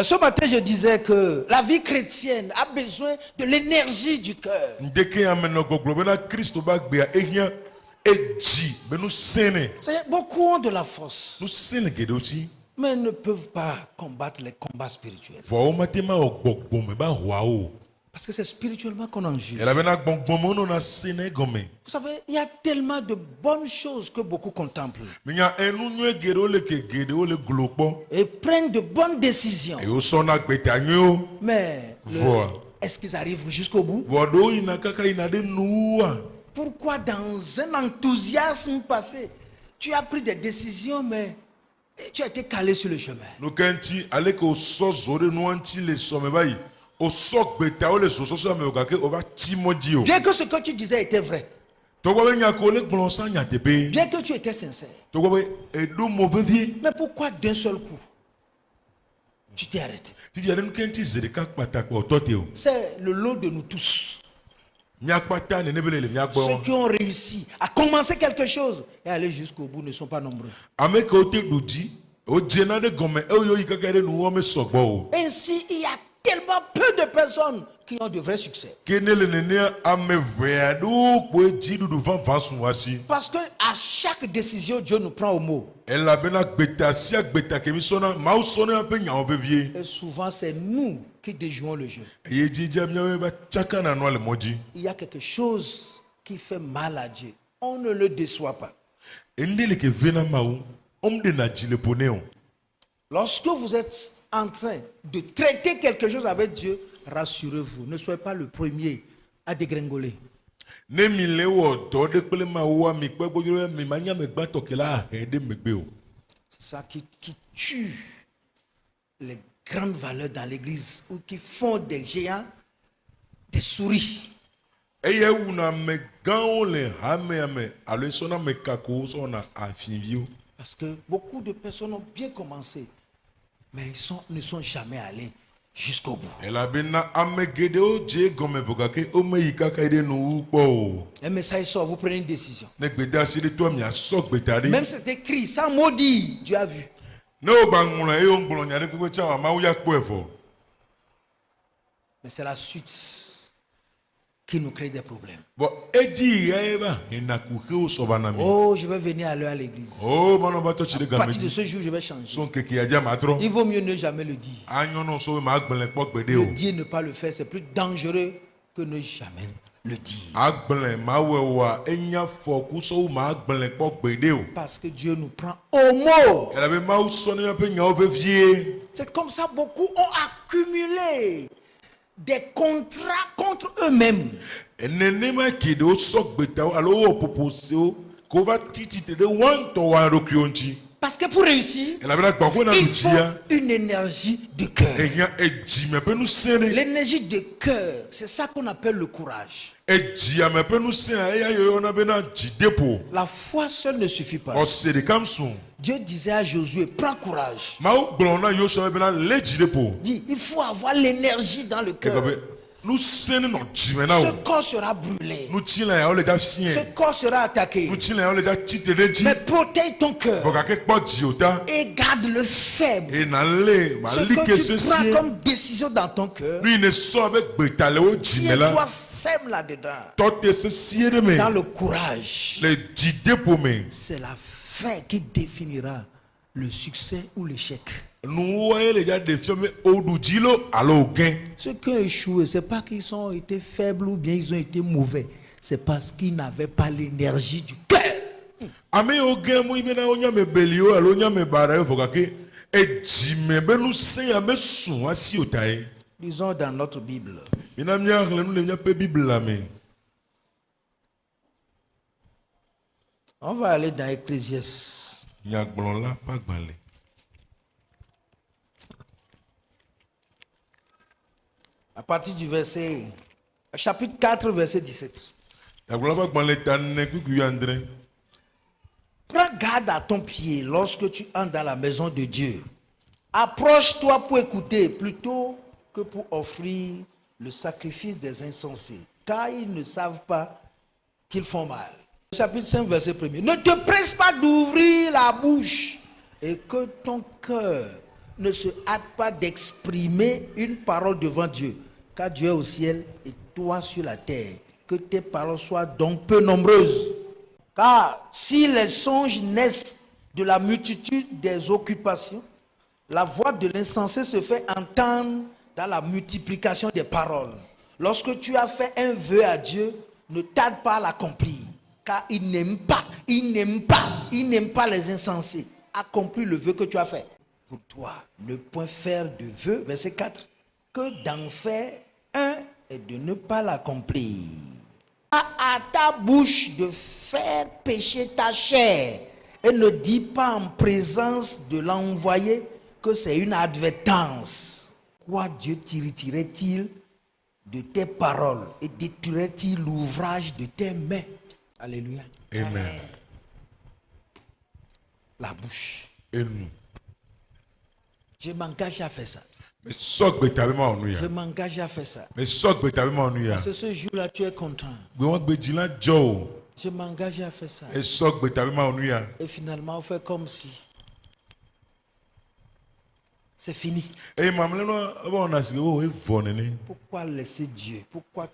Ce matin, je disais que la vie chrétienne a besoin de l'énergie du cœur. C'est-à-dire, beaucoup ont de la force, mais ne peuvent pas combattre les combats spirituels. Parce que c'est spirituellement qu'on en juge. Vous savez, il y a tellement de bonnes choses que beaucoup contemplent. Et prennent de bonnes décisions. Mais est-ce qu'ils arrivent jusqu'au bout? Pourquoi dans un enthousiasme passé, tu as pris des décisions, mais tu as été calé sur le chemin? Bien que ce que tu disais était vrai, bien que tu étais sincère, mais pourquoi d'un seul coup tu t'es arrêté? C'est le lot de nous tous. Ceux qui ont réussi à commencer quelque chose et aller jusqu'au bout ne sont pas nombreux. Ainsi, il y a tellement peu de personnes qui ont de vrais succès. Parce que à chaque décision, Dieu nous prend au mot. Et souvent, c'est nous qui déjouons le jeu. Il y a quelque chose qui fait mal à Dieu. On ne le déçoit pas. Lorsque vous êtes en train de traiter quelque chose avec Dieu, rassurez-vous, ne soyez pas le premier à dégringoler. C'est ça qui tue les grandes valeurs dans l'église ou qui font des géants des souris. Parce que beaucoup de personnes ont bien commencé, mais ils ne sont jamais allés jusqu'au bout. Un message sort, vous prenez une décision. Même si c'est écrit, sans maudit, Dieu a vu. Mais c'est la suite qui nous crée des problèmes. Oh, je vais venir à l'heure à l'église. À partir de ce jour, je vais changer. Il vaut mieux ne jamais le dire. Le dire, ne pas le faire, c'est plus dangereux que ne jamais le dire. Parce que Dieu nous prend au mot. C'est comme ça, beaucoup ont accumulé des contrats contre eux-mêmes. Parce que pour réussir, il faut une énergie de cœur. L'énergie de cœur, c'est ça qu'on appelle le courage. La foi seule ne suffit pas. Dieu disait à Josué, prends courage. Dit, il faut avoir l'énergie dans le cœur. Ce corps sera brûlé. Ce corps sera attaqué. Mais protège ton cœur et garde-le faible. Ce que tu prends comme décision dans ton cœur, tiens-toi ferme là-dedans. Dans le courage. C'est la fin qui définira le succès ou l'échec. Ceux qui ont échoué, ce n'est pas qu'ils ont été faibles ou bien ils ont été mauvais. C'est parce qu'ils n'avaient pas l'énergie du cœur. Disons dans notre Bible. On va aller dans Ecclésiaste. À partir du verset, chapitre 4, verset 17. Prends garde à ton pied lorsque tu entres dans la maison de Dieu. Approche-toi pour écouter plutôt que pour offrir le sacrifice des insensés, car ils ne savent pas qu'ils font mal. Chapitre 5, verset 1er. Ne te presse pas d'ouvrir la bouche et que ton cœur ne se hâte pas d'exprimer une parole devant Dieu, car Dieu est au ciel et toi sur la terre. Que tes paroles soient donc peu nombreuses. Car si les songes naissent de la multitude des occupations, la voix de l'insensé se fait entendre dans la multiplication des paroles. Lorsque tu as fait un vœu à Dieu, ne tarde pas à l'accomplir, car il n'aime pas les insensés. Accomplis le vœu que tu as fait. Pour toi, ne point faire de vœu, verset 4, que d'en faire un et de ne pas l'accomplir. À ta bouche de faire pécher ta chair, et ne dis pas en présence de l'envoyé que c'est une advertence. Quoi Dieu t'irriterait-il de tes paroles et détruirait-il l'ouvrage de tes mains? Alléluia. Amen. La bouche. Et nous. Je m'engage à faire ça. Mais sok betabema onuya. Je m'engage à faire ça. Mais sok betabema onuya. Parce que ce jour-là, tu es content. Gbe bedila jo. Je m'engage à faire ça. Et sok betabema onuya. Et finalement, on fait comme si c'est fini. Et mamleno on a signé oh evonene. Pourquoi laisser Dieu? Pourquoi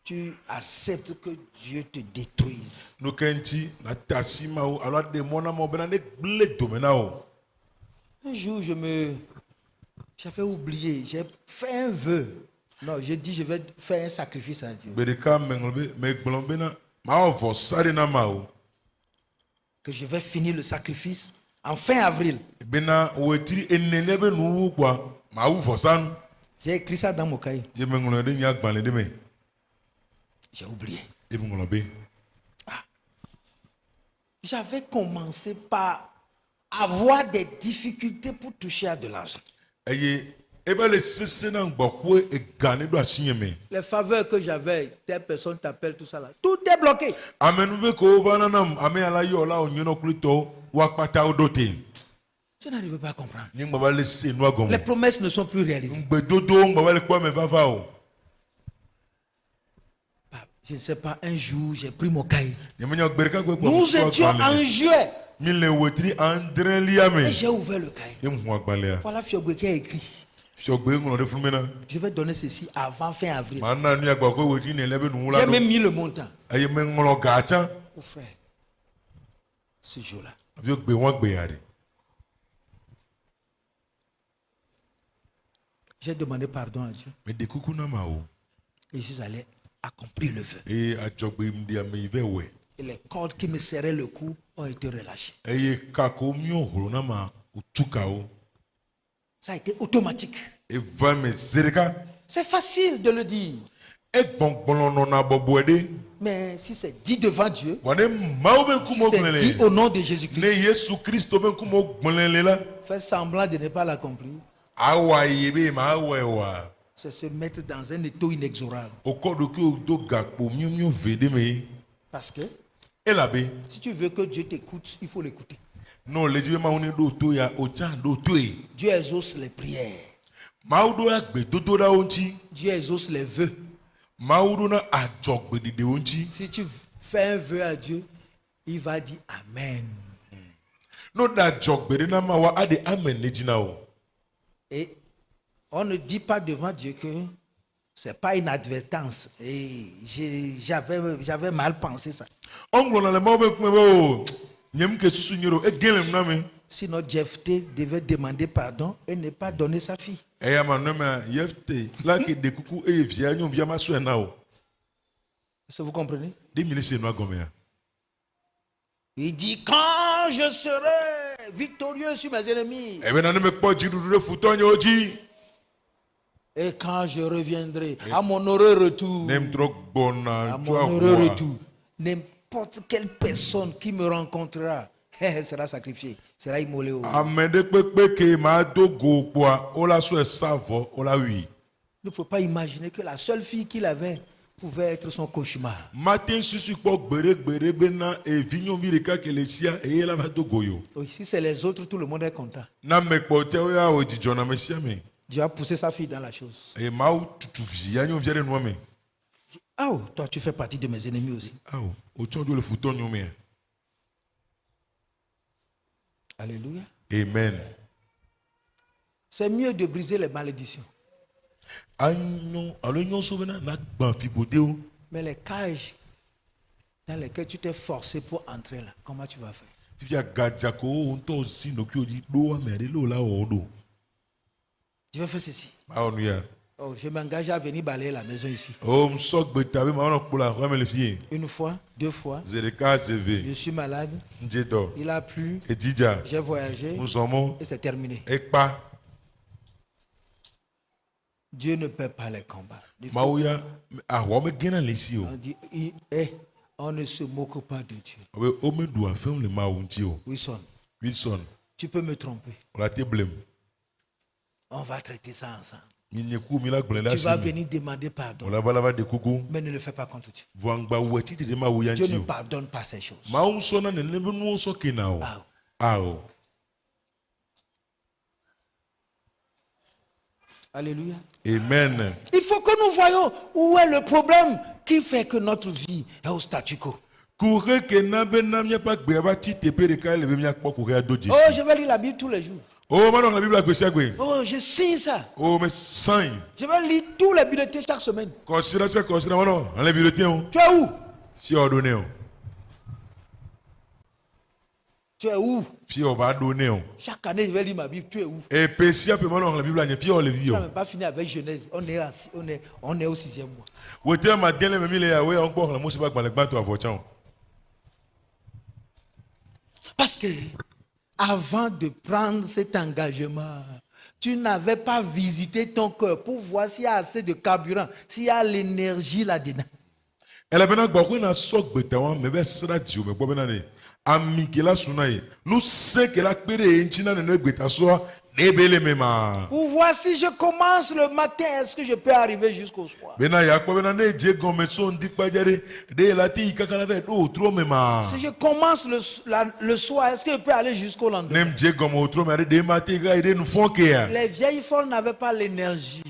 tu acceptes que Dieu te détruise? No kenti na tasima o alors de mona mo bena ne ble domena o. Un jour, j'avais oublié, j'ai fait un vœu. Non, j'ai dit je vais faire un sacrifice à Dieu. Bedeka mengolbe me gblombe na ma ovo sare na ma o. Que je vais finir le sacrifice en fin avril. Bena wetiri enelebe nu kwa ma ovo san. J'ai écrit ça dans mon cahier. Je mengolbe de nya gbanle de me. J'ai oublié. E mengolbe. J'avais commencé par avoir des difficultés pour toucher à de l'argent. Eye eba le sese na gbokwe e gane do asinyeme. Les faveurs que j'avais, telle personne t'appelle, tout ça là, tout est bloqué. Amenuve ko bananam ame ala yo la onyono klito wakpata odote. Je n'arrivais pas à comprendre. Ni ngba le se no agomo. Les promesses ne sont plus réalisées. Ngbe dodo ngba le kwa me bava o. Je ne sais pas, un jour, j'ai pris mon cahier. Nous étions en juillet. Et j'ai ouvert le cahier. Voilà Fiogbe qui a écrit. Je vais donner ceci avant fin avril. J'ai même mis le montant. Au frère, ce jour-là, j'ai demandé pardon à Dieu. Et je suis allé accomplir le vœu. Et les cordes qui me serraient le cou ont été relâchées. Ça a été automatique. C'est facile de le dire. Mais si c'est dit devant Dieu, si c'est dit au nom de Jésus-Christ, faire semblant de ne pas l'accomplir, c'est se mettre dans un étau inexorable. Parce que si tu veux que Dieu t'écoute, il faut l'écouter. Dieu exauce les prières. Dieu exauce les vœux. Si tu fais un vœu à Dieu, il va dire Amen. Et on ne dit pas devant Dieu que c'est pas une advertence. Et j'avais mal pensé ça. Sinon, Jephthé devait demander pardon et ne pas donner sa fille. Est-ce que vous comprenez? Il dit, quand je serai victorieux sur mes ennemis, et quand je reviendrai à mon heureux retour, n'importe quelle personne qui me rencontrera sera sacrifiée, sera immolée. Il ne faut pas imaginer que la seule fille qu'il avait pouvait être son cauchemar. Oui, si c'est les autres, tout le monde est content. Dieu a poussé sa fille dans la chose. Ah, toi, tu fais partie de mes ennemis aussi. Alléluia. Amen. C'est mieux de briser les malédictions. Anyo alo nyo so bena na gban fipote o. Mais les cages dans lesquelles tu t'es forcé pour entrer là, comment tu vas faire? Fifia gadjako o nto si no ki o di do amere lo la o do. Je vais faire ceci. Ma onu ya. Oh, je m'engage à venir balayer la maison ici. O msok beta be ma ono kula rame le fie. Une fois, deux fois. Zereka zeve. Je suis malade. Njeto. Il a plu. Edija. J'ai voyagé. Musomo. Et c'est terminé. Ekpa. Dieu ne perd pas les combats. Mauya awo me gena lesi o. On dit, on ne se moque pas de Dieu. Obe o me do afem le ma unti o. Wilson. Tu peux me tromper. On la te blame. On va traiter ça ensemble. Mi nyeku mi la gblenda Tu si. vas venir demander pardon. On la balava de kuku. Mais ne le fais pas contre Dieu. Vangba wati te de ma wo Dieu yanti ne o. pardonne pas ces choses. Ma un so na ne ne be nu so kena o. Ah. Ao. Alléluia. Amen. Il faut que nous voyons où est le problème qui fait que notre vie est au statu quo. Courez que na be na mi pa gbe ba ti te pe de ka le be mi akpo courez ado Jésus. Oh, je vais lire la Bible tous les jours. Oh, maintenant la Bible a gbese agbe. Oh, je signe ça. Oh, mais saint. Je vais lire tous les bulletins chaque semaine. Considère maintenant en les bulletins. Tu es où? Si ordonné. Tu es où? Si on va donner. Chaque année, je vais lire ma Bible. Tu es où? Et puis si après maintenant la Bible a fi on le vie. On n'a pas fini avec Genèse. On est au 6e mois. Wo te ma den le mi le ya we on gbo la mo se ba gban le gban to avotan. Parce que avant de prendre cet engagement, tu n'avais pas visité ton cœur pour voir s'il y a assez de carburant, s'il y a l'énergie là-dedans. Elle a bien gbo ko na sok betawan me be sra ji o me gbo bena ne. Ami ke la sunaye. Nous sait que la pere enchina ne gbeta so debele mema. Pour voir si je commence le matin, est-ce que je peux arriver jusqu'au soir? Bena ya ko bena ne je gome so ndi pajare de la ti kakala ve do tro mema. Si je commence le soir, est-ce que je peux aller jusqu'au lendemain? Nem je gome tro me de mati ga ide nu fonke ya. Les vieilles folles n'avaient pas l'énergie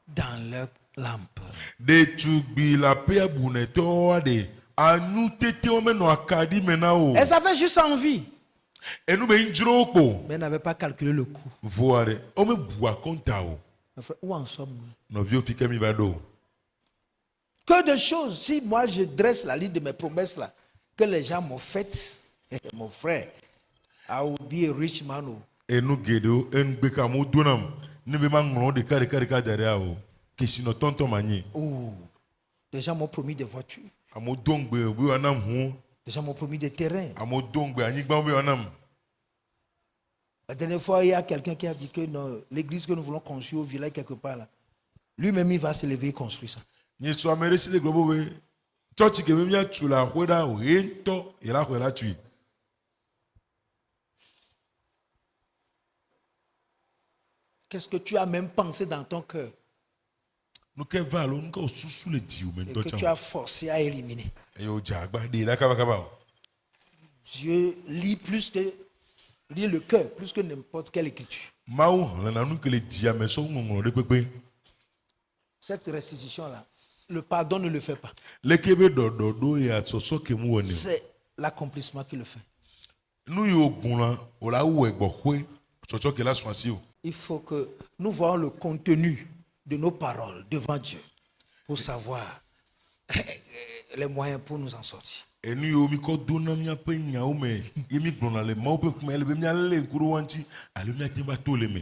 dans leur lampe. De tugbi la pe abune to ade. Anu tete o me no akadi mena o. Elles avaient juste envie, Et nous ben njroko. mais elles n'avaient pas calculé le coût. Voir o me bua konta o. Mes frères, où en sommes-nous? No vieux fika mi va do. Que de choses, si moi je dresse la liste de mes promesses là, que les gens m'ont faites, mon frère, I will be a rich man. Oh. Et nous gedo en beka mo donam. Ni be ma ngron de kare derrière o. Que sino tonton mani. Oh, des gens m'ont promis des voitures, Amo dongbe we anam hu. des gens m'ont promis des terrains. Amo dongbe anigba we anam. La dernière fois, il y a quelqu'un qui a dit que non, l'église que nous voulons construire au village quelque part là, lui-même il va se lever et construire ça. Ni so ameresi de globo we. Church ke me mia tula hoda o ento ira ho la tui. Qu'est-ce que tu as même pensé dans ton cœur Nous ke va lo nous ko susu le di o me et ndo que tu cham. as forcé à éliminer? E yo jagba de la kaba. Dieu lit le cœur plus que n'importe quelle écriture. Maou na nu ke le di a me so ngongoro de pepe. Cette restitution-là, le pardon ne le fait pas. Le kebe do ya so ke mu woni. C'est l'accomplissement qui le fait. Nous yo gunla o la wo egbo hwe so ke la swasi o. Il faut que nous voyons le contenu de nos paroles devant Dieu pour savoir les moyens pour nous en sortir. Et nous yo mi ko dona mi ape nya o me yemi gbona le ma o pe kuma le be mi ale nkuru wanti ale mi atimba to le me.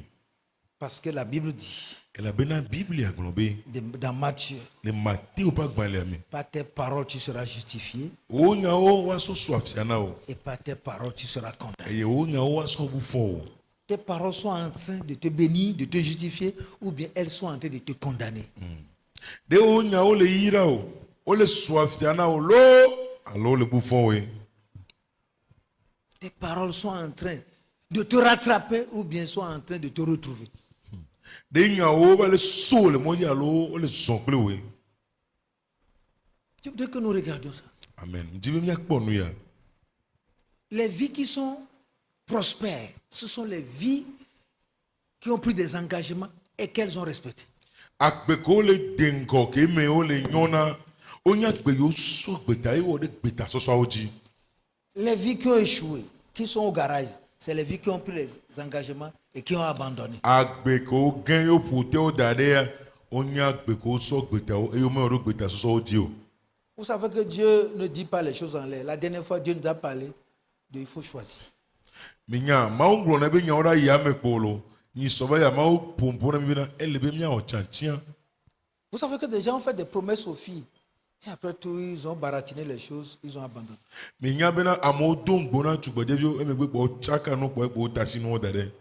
Parce que la Bible dit, Et la bena Bible ya globé dans Matthieu, le Matthieu pas gban le mi. par tes paroles tu seras justifié O nya o wa so swafiana o. et par tes paroles tu seras condamné. E o nya o wa so bu fo o. Tes paroles sont en train de te bénir, de te justifier, ou bien elles sont en train de te condamner. De o nya o le yira o le swafiana o lo alo le bu fo we. Tes paroles sont en train de te rattraper ou bien sont en train de te retrouver. De nya o ba le so le mo ya lo o le zongle we. Je voudrais que nous regardions ça. Amen. Ndibe mi akpo nu ya. Les vies qui sont prospères, ce sont les vies qui ont pris des engagements et qu'elles ont respectés. Agbeko le dengo ke me o le nyona o nya gbe yo so gbeta e o de gbeta so so oji. Les vies qui ont échoué, qui sont au garage, c'est les vies qui ont pris les engagements et qui ont abandonné. agbe ko gen yo ƒote wo da ɖe ya wonya agbe ko sɔ gbetawo eye wome ɖo gbeta sɔsɔwo dzi o. Vous savez que Dieu ne dit pas les choses en l'air. La dernière fois, Dieu nous a parlé de il faut choisir. minya mawu gblɔ na be nyawo ɖe ayi ame kpolo nyisɔba ya mawu ƒoƒo na mi bena ele be miawɔ tsatia. Vous savez que des gens ont fait des promesses aux filles. Et après tout, ils ont baratiné les choses, ils ont abandonné. minya bena amewo do ŋgbo na tugbedzeviwo emegbe kpɔ tsaka no kpɔ ekpɔ ta si nuwo da ɖe.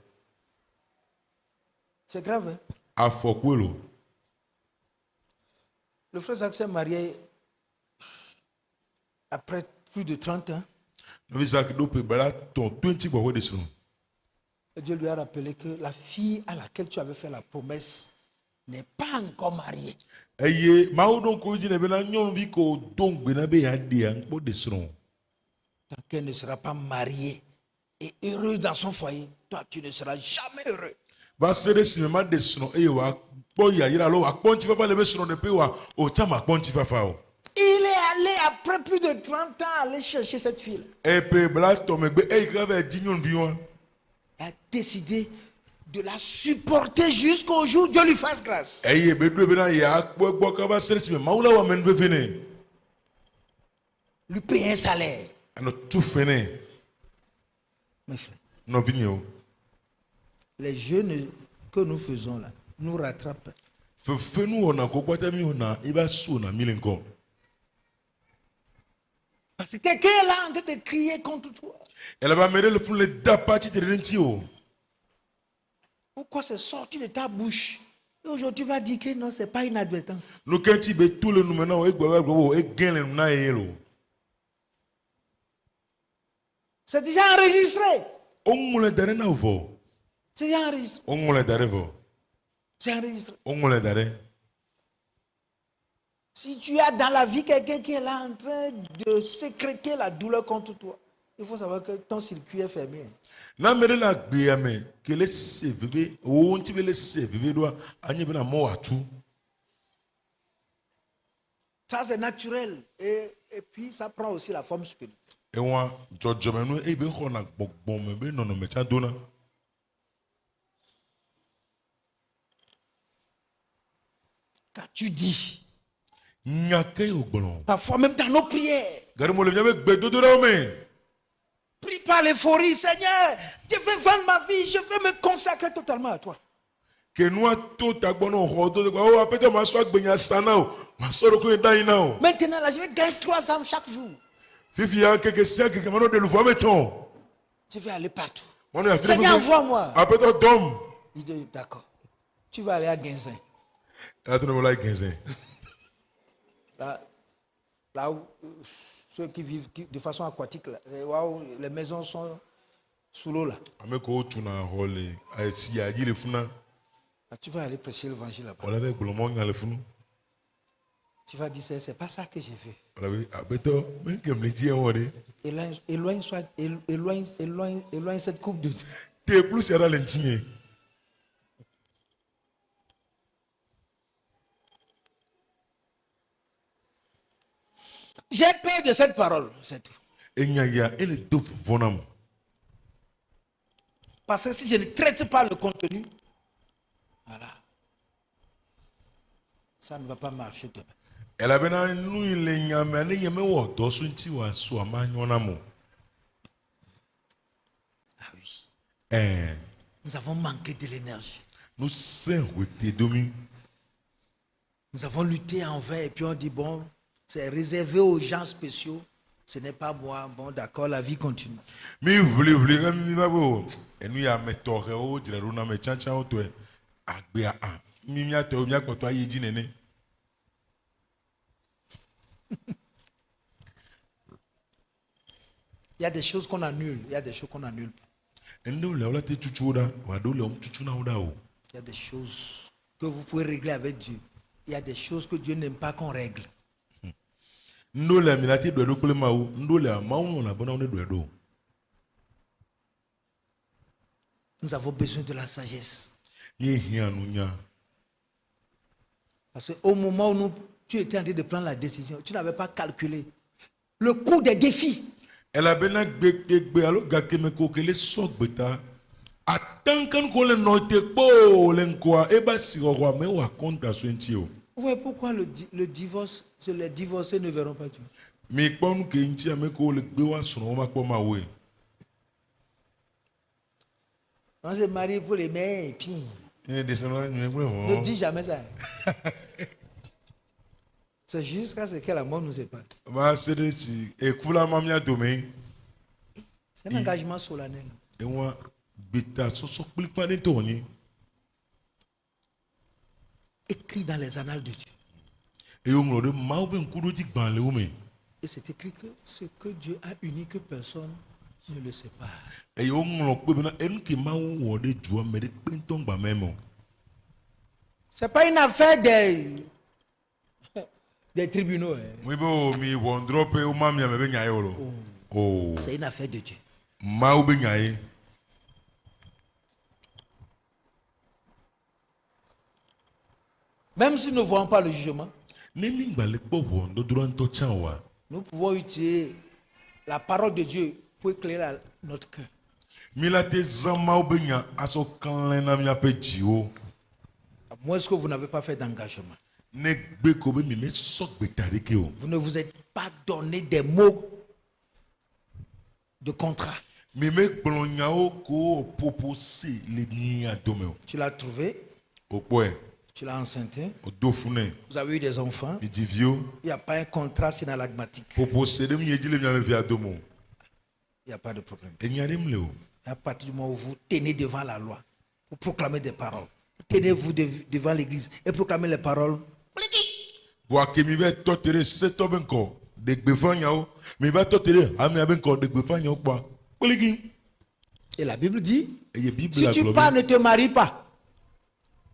C'est grave, hein? Afɔkue lo. Le frère Zach s'est marié après plus de 30 ans. Nɔvi Zak ɖo ƒe bela tɔn 20 gbɔgbɔ de srɔ̃. Et Dieu lui a rappelé que la fille à laquelle tu avais fait la promesse n'est pas encore mariée. Eye mawu ɖo ŋkɔ dzi ne bena nyɔnuvi ko do ŋgbe na be yeaɖea ŋkpɔ de srɔ̃. Tant qu'elle ne sera pas mariée et heureuse dans son foyer, toi, tu ne seras jamais heureux. Va se ɖe si me ma de srɔ̃ eye wòakpɔ yayra alo wòakpɔ ŋutifafa le be srɔ̃ ɖe pe wòtsa makpɔ ŋutifafa o. Il est allé après plus de 30 ans aller chercher cette fille. Epe bla tɔ megbe eyi ke va di nyɔnuvi wa. Il a décidé de la supporter jusqu'au jour où Dieu lui fasse grâce. Eye be ɖo bena yeakpɔ egbɔ kaba se ɖe si me mawu la wɔ ame nuveve nɛ. Lui payer un salaire. Anɔ tu fe nɛ Mes frères, nɔvi nyewo. les jeux que nous faisons là nous rattrapent. Fefenu wɔna ko kpɔtɛ mi wɔna i ba su na mi le ŋkɔ. Parce que quelqu'un est là en train de crier contre toi. Elaba ame ɖe le funu le da pati te ɖe ŋuti o. Pourquoi c'est sorti de ta bouche? Et aujourd'hui, tu vas dire que non, ce n'est pas une advertence. Nu ke ŋuti be to le nume na wo egbe va gbɔ wo egẽ le nu na ye lo. C'est déjà enregistré. Woŋlɔe da ɖe na vɔ. C'est déjà enregistré. Woŋlɔe da ɖe vɔ. C'est enregistré. Woŋlɔe da ɖe. Si tu as dans la vie quelqu'un qui est là en train de sécréter la douleur contre toi, il faut savoir que ton circuit est fermé. Na ame ɖe le agbea me ke le se veve wo ŋuti be le se veve ɖoa anye bena mɔ wòatu. Ça, c'est naturel. Et puis, ça prend aussi la forme spirituelle. Ewa dzɔdzɔmenu eye be xɔna gbɔgbɔme be nɔnɔme tsa dona. Car tu dis, Nya ke wo gblɔ. parfois même dans nos prières, Gari mo le mía be gbedodoɖawo me. prie par l'euphorie, Seigneur, je vais vendre ma vie, je vais me consacrer totalement à toi. Ke nua to tagbɔ na xɔ do gba o apɛtɛ ma sɔ agbenya sana o ma sɔ ɖo ko da yina o. Maintenant, là, je vais gagner 3 âmes chaque jour. Fifi ya keke sia keke ma no de lufu ame tɔn. Je vais aller partout. Ma no ya fi Seigneur, envoie-moi. apɛtɛ dɔm. Il dit, d'accord. Tu vas aller à Guinzin. Ela tɔnɔ la gɛnzɛn. Là où ceux qui vivent de façon aquatique, là, où les maisons sont sous l'eau là. Ame ko tuna xɔ le esi ya dzi le funa. Là, tu vas aller prêcher l'évangile là-bas. Wòle be gblɔmɔ nya le funu. Tu vas dire, c'est pas ça que j'ai fait. Wòle be apɛtɛ me ke me le dzi wɔ ɖe. Éloigne cette coupe de... Te plus ya ɖa le ŋuti nye. J'ai peur de cette parole, c'est tout. Enya ya ele do vɔ na mo. Parce que si je ne traite pas le contenu, voilà, ça ne va pas marcher demain. Elabena nu yi le nya me ne nye me wɔ dɔ so ŋuti wa so ama nyɔ na mo. Ah oui. Nous Nous avons manqué de l'énergie. se wete domi. Nous avons lutté envers et puis on dit, bon, c'est réservé aux gens spéciaux. Ce n'est pas moi. Bon, d'accord, la vie continue. Mi vli ka mi va bo. Enu ya me tɔxɛ wo dzra ɖo na me tsantsa wo tɔe. Agbea a mi mia tɔ mia kpɔtɔ ayi dzi nene. Il y a des choses qu'on annule, il y a des choses qu'on n'annule pas. Enu le wòle te tutu wo ɖa, wòa ɖo le wo tutu na wo ɖa o. Il y a des choses que vous pouvez régler avec Dieu. Il y a des choses que Dieu n'aime pas qu'on règle. Ndo le mi la te ɖɔe ɖo kple mawu. Ndo le mawu ŋlɔ abena wo ne ɖɔe ɖo. Nous avons besoin de la sagesse. Mi hiã nu nya. Parce qu'au moment où tu étais en train de prendre la décision, tu n'avais pas calculé le coût des défis. elabena gbegbe alo gakeme ko kele sɔgbeta atankan ko le nɔte kpo le ŋkɔa eba si xɔxɔa me wa kɔnta so ŋuti o. Vous voyez pourquoi le divorce, les divorcés ne verront pas Dieu. Mi kpɔ nu ke ŋuti ame ko le gbe wa srɔ̃ ma kpɔ ma woe. On se marie pour les mains et puis ne dis jamais ça. C'est jusqu'à ce que la mort nous sépare. Ma se de si ekula ma mia dome. C'est un engagement solennel. E wa gbeta sɔsɔ kplikpa de to ni. Écrit dans les annales de Dieu. E yo ŋlɔ ɖe Mawu be ŋkuɖo dzi gbalẽ wo me. Et c'est écrit que ce que Dieu a uni, que personne ne le sépare. E yo ŋlɔ kpe bena enu ke Mawu wɔ ɖe dzua me ɖe kpentɔ gba me mo. C'est pas une affaire des tribunaux. Mu be o mi wɔndrɔ pe o ma mia me be nya ye o lo. O. C'est une affaire de Dieu. Mawu be nya ye. Même si nous ne voyons pas le jugement, Ne mi gbalẽ kpɔ wɔndɔdrɔ ŋutɔ tsã oa. nous pouvons utiliser la parole de Dieu pour éclairer notre cœur. Mi la te zã Mawu be nya asɔ klẽ na miaƒe dziwo. À moins que vous n'avez pas fait d'engagement. Ne gbe ko be mi me sɔ gbeta ɖeke o. Vous ne vous êtes pas donné des mots de contrat. Mi me gblɔ nyawo ko popo se le mia dome o. Tu l'as trouvé, O kpɔe. tu l'as enceinté, O do funɛ. vous avez eu des enfants. Mi dzi viwo. Il n'y a pas un contrat synalagmatique. Popo se ɖe mi ye dzi le miame via dome o. Il n'y a pas de problème. Enya ɖe mi le o. À partir du moment où vous tenez devant la loi, vous proclamez des paroles. Tenez-vous devant l'église et proclamez les paroles. Vɔ ake mi be tɔ te ɖe setɔ be ŋkɔ de gbefa nyawo. Mi va tɔ te ɖe amea be ŋkɔ de gbefa nyawo kpɔa. Kpligi. Et la Bible dit, Eye Bible si la tu gblɔ pars, be. ne te marie pas.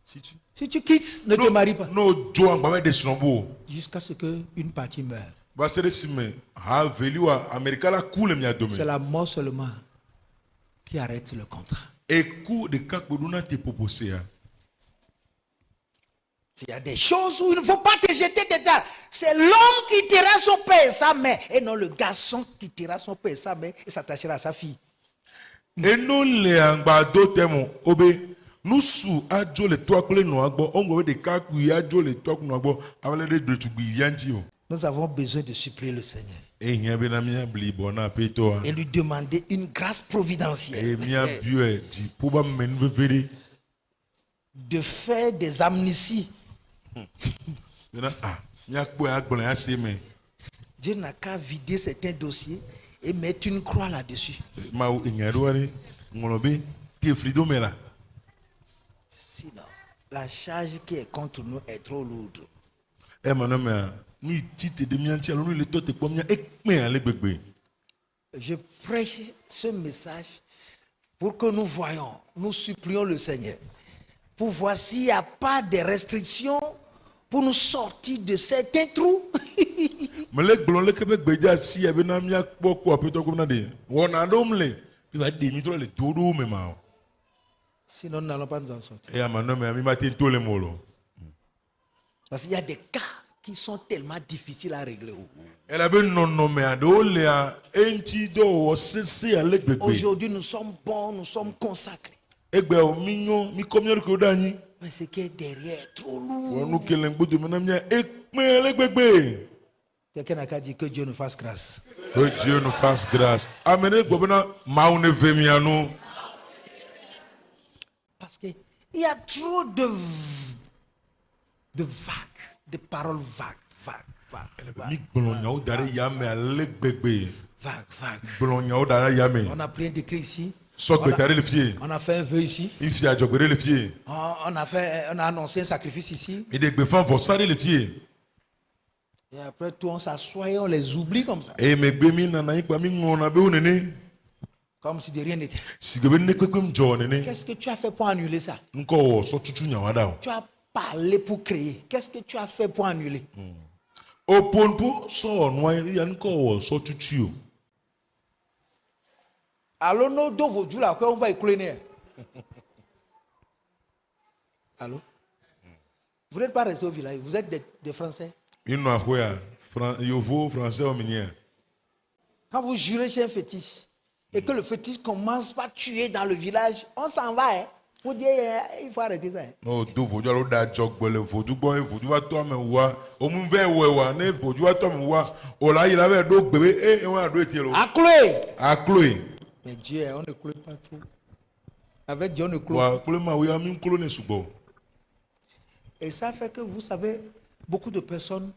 Si tu. Si tu quittes, ne te marie pas. No dzo agbame de srɔ̃bo o. Jusqu'à ce qu'une partie meure. Va se ɖe si me ha veli wa Amerika la ku le mia dome. C'est la mort seulement qui arrête le contrat. Eku ɖeka kpo ɖona te popo sea. Il y a des choses où il ne faut pas te jeter dedans. C'est l'homme qui quittera son père et sa mère, et non le garçon qui quittera son père et sa mère et s'attachera à sa fille. Eno le agbado te mo obe nusu adzo le toa kple nɔa gbɔ ɔŋgɔ be ɖekakpui adzo le toa kple nɔa gbɔ avale ɖe ɖetugbi ya ŋuti o. Nous avons besoin de supplier le Seigneur Ehia bena miabli bɔ na aƒetɔa. et lui demander une grâce providentielle Eye miabioe dziƒo be amenu veve ɖe. de faire des amnisties. Bena miakpɔe agblẽ ase me. Dieu n'a qu'à vider certains dossiers et mettre une croix là-dessus. Mawu enya ɖo ɖe ŋlɔ be te fli do me la. Sinon, la charge qui est contre nous est trop lourde. Ema ne mea nu tsi te ɖe mia ŋuti alo nu le tɔ te kpɔ mia ekpẽ ale gbegbe. Je prêche ce message pour que nous voyons, nous supplions le Seigneur pour voir s'il n'y a pas de restrictions pour nous sortir de certains trous. Mele gblɔ leke be gbedza si ya bena miakpɔ ko aƒetɔ ko na ɖe wɔna ɖewo le be va ɖe mi trɔ le to ɖewo me ma o. Sinon, nous n'allons pas nous en sortir. Eya manɔ mea mi ma te to le mo lo. Parce qu'il y a des cas qui sont tellement difficiles à régler. Elabe nɔnɔme aɖewo lea eŋuti dɔ wɔ sese ale gbegbe. Aujourd'hui, nous sommes bons, nous sommes consacrés. Egbe o mi nyɔ mi kɔ mia ɖokuiwo ɖe anyi. Mais ce qui est derrière est trop Wɔ lourd. nu ke le ŋgbodo me na mia ekpẽ ale gbegbe. Quelqu'un n'a qu'à dire que Dieu nous fasse grâce. Que Dieu nous fasse grâce. Ame ɖe gblɔ bena Mawu ne ve mia nu. Parce qu'il y a trop de vagues, de paroles vagues. Mi gblɔ nyawo da ɖe yame ale gbegbe. Vagues. Gblɔ nyawo da ɖe yame. On a pris un décret ici. Sɔ gbeta ɖe le fie. On a fait un vœu ici. Ifi adzɔgbe ɖe le fie. On a annoncé un sacrifice ici. Mi ɖe gbefa vɔsa ɖe le fie. Et après tout, on s'assoit et on les oublie comme ça. Eye megbe mi nana anyi kpa mi ŋlɔna be wo nene. Comme si de rien n'était. Si gbe be ne kpekpem dzɔ nene. Qu'est-ce que tu as fait pour annuler ça? Ŋkɔ wɔ sɔtutu nyawa ɖa o. Tu as parlé pour créer. Qu'est-ce que tu as fait pour annuler? Oponpo sɔ nua ya ŋkɔ wɔ sɔtutu o. Allô, nous devons vous dire là, on va écouler. Allô? Vous n'êtes pas resté au village, vous êtes des Français. Inɔ aƒea yovo français wo mi nye. Quand vous jurez chez un fétiche et que le fétiche commence par tuer dans le village, on s'en va. Hein. Vous dites, il faut arrêter ça. Hein. No do vodu alo da jogbele vodu bo vodu wa to me wa o mu ve wewa ne vodu wa to me wa o la yi la be do gbebe e won ado eti lo. À clouer. A clouer. Mais Dieu, on ne cloue pas trop. Avec Dieu, on ne cloue. Wa clouer ma wi ami clouer ne sugo. Et ça fait que vous savez, beaucoup de personnes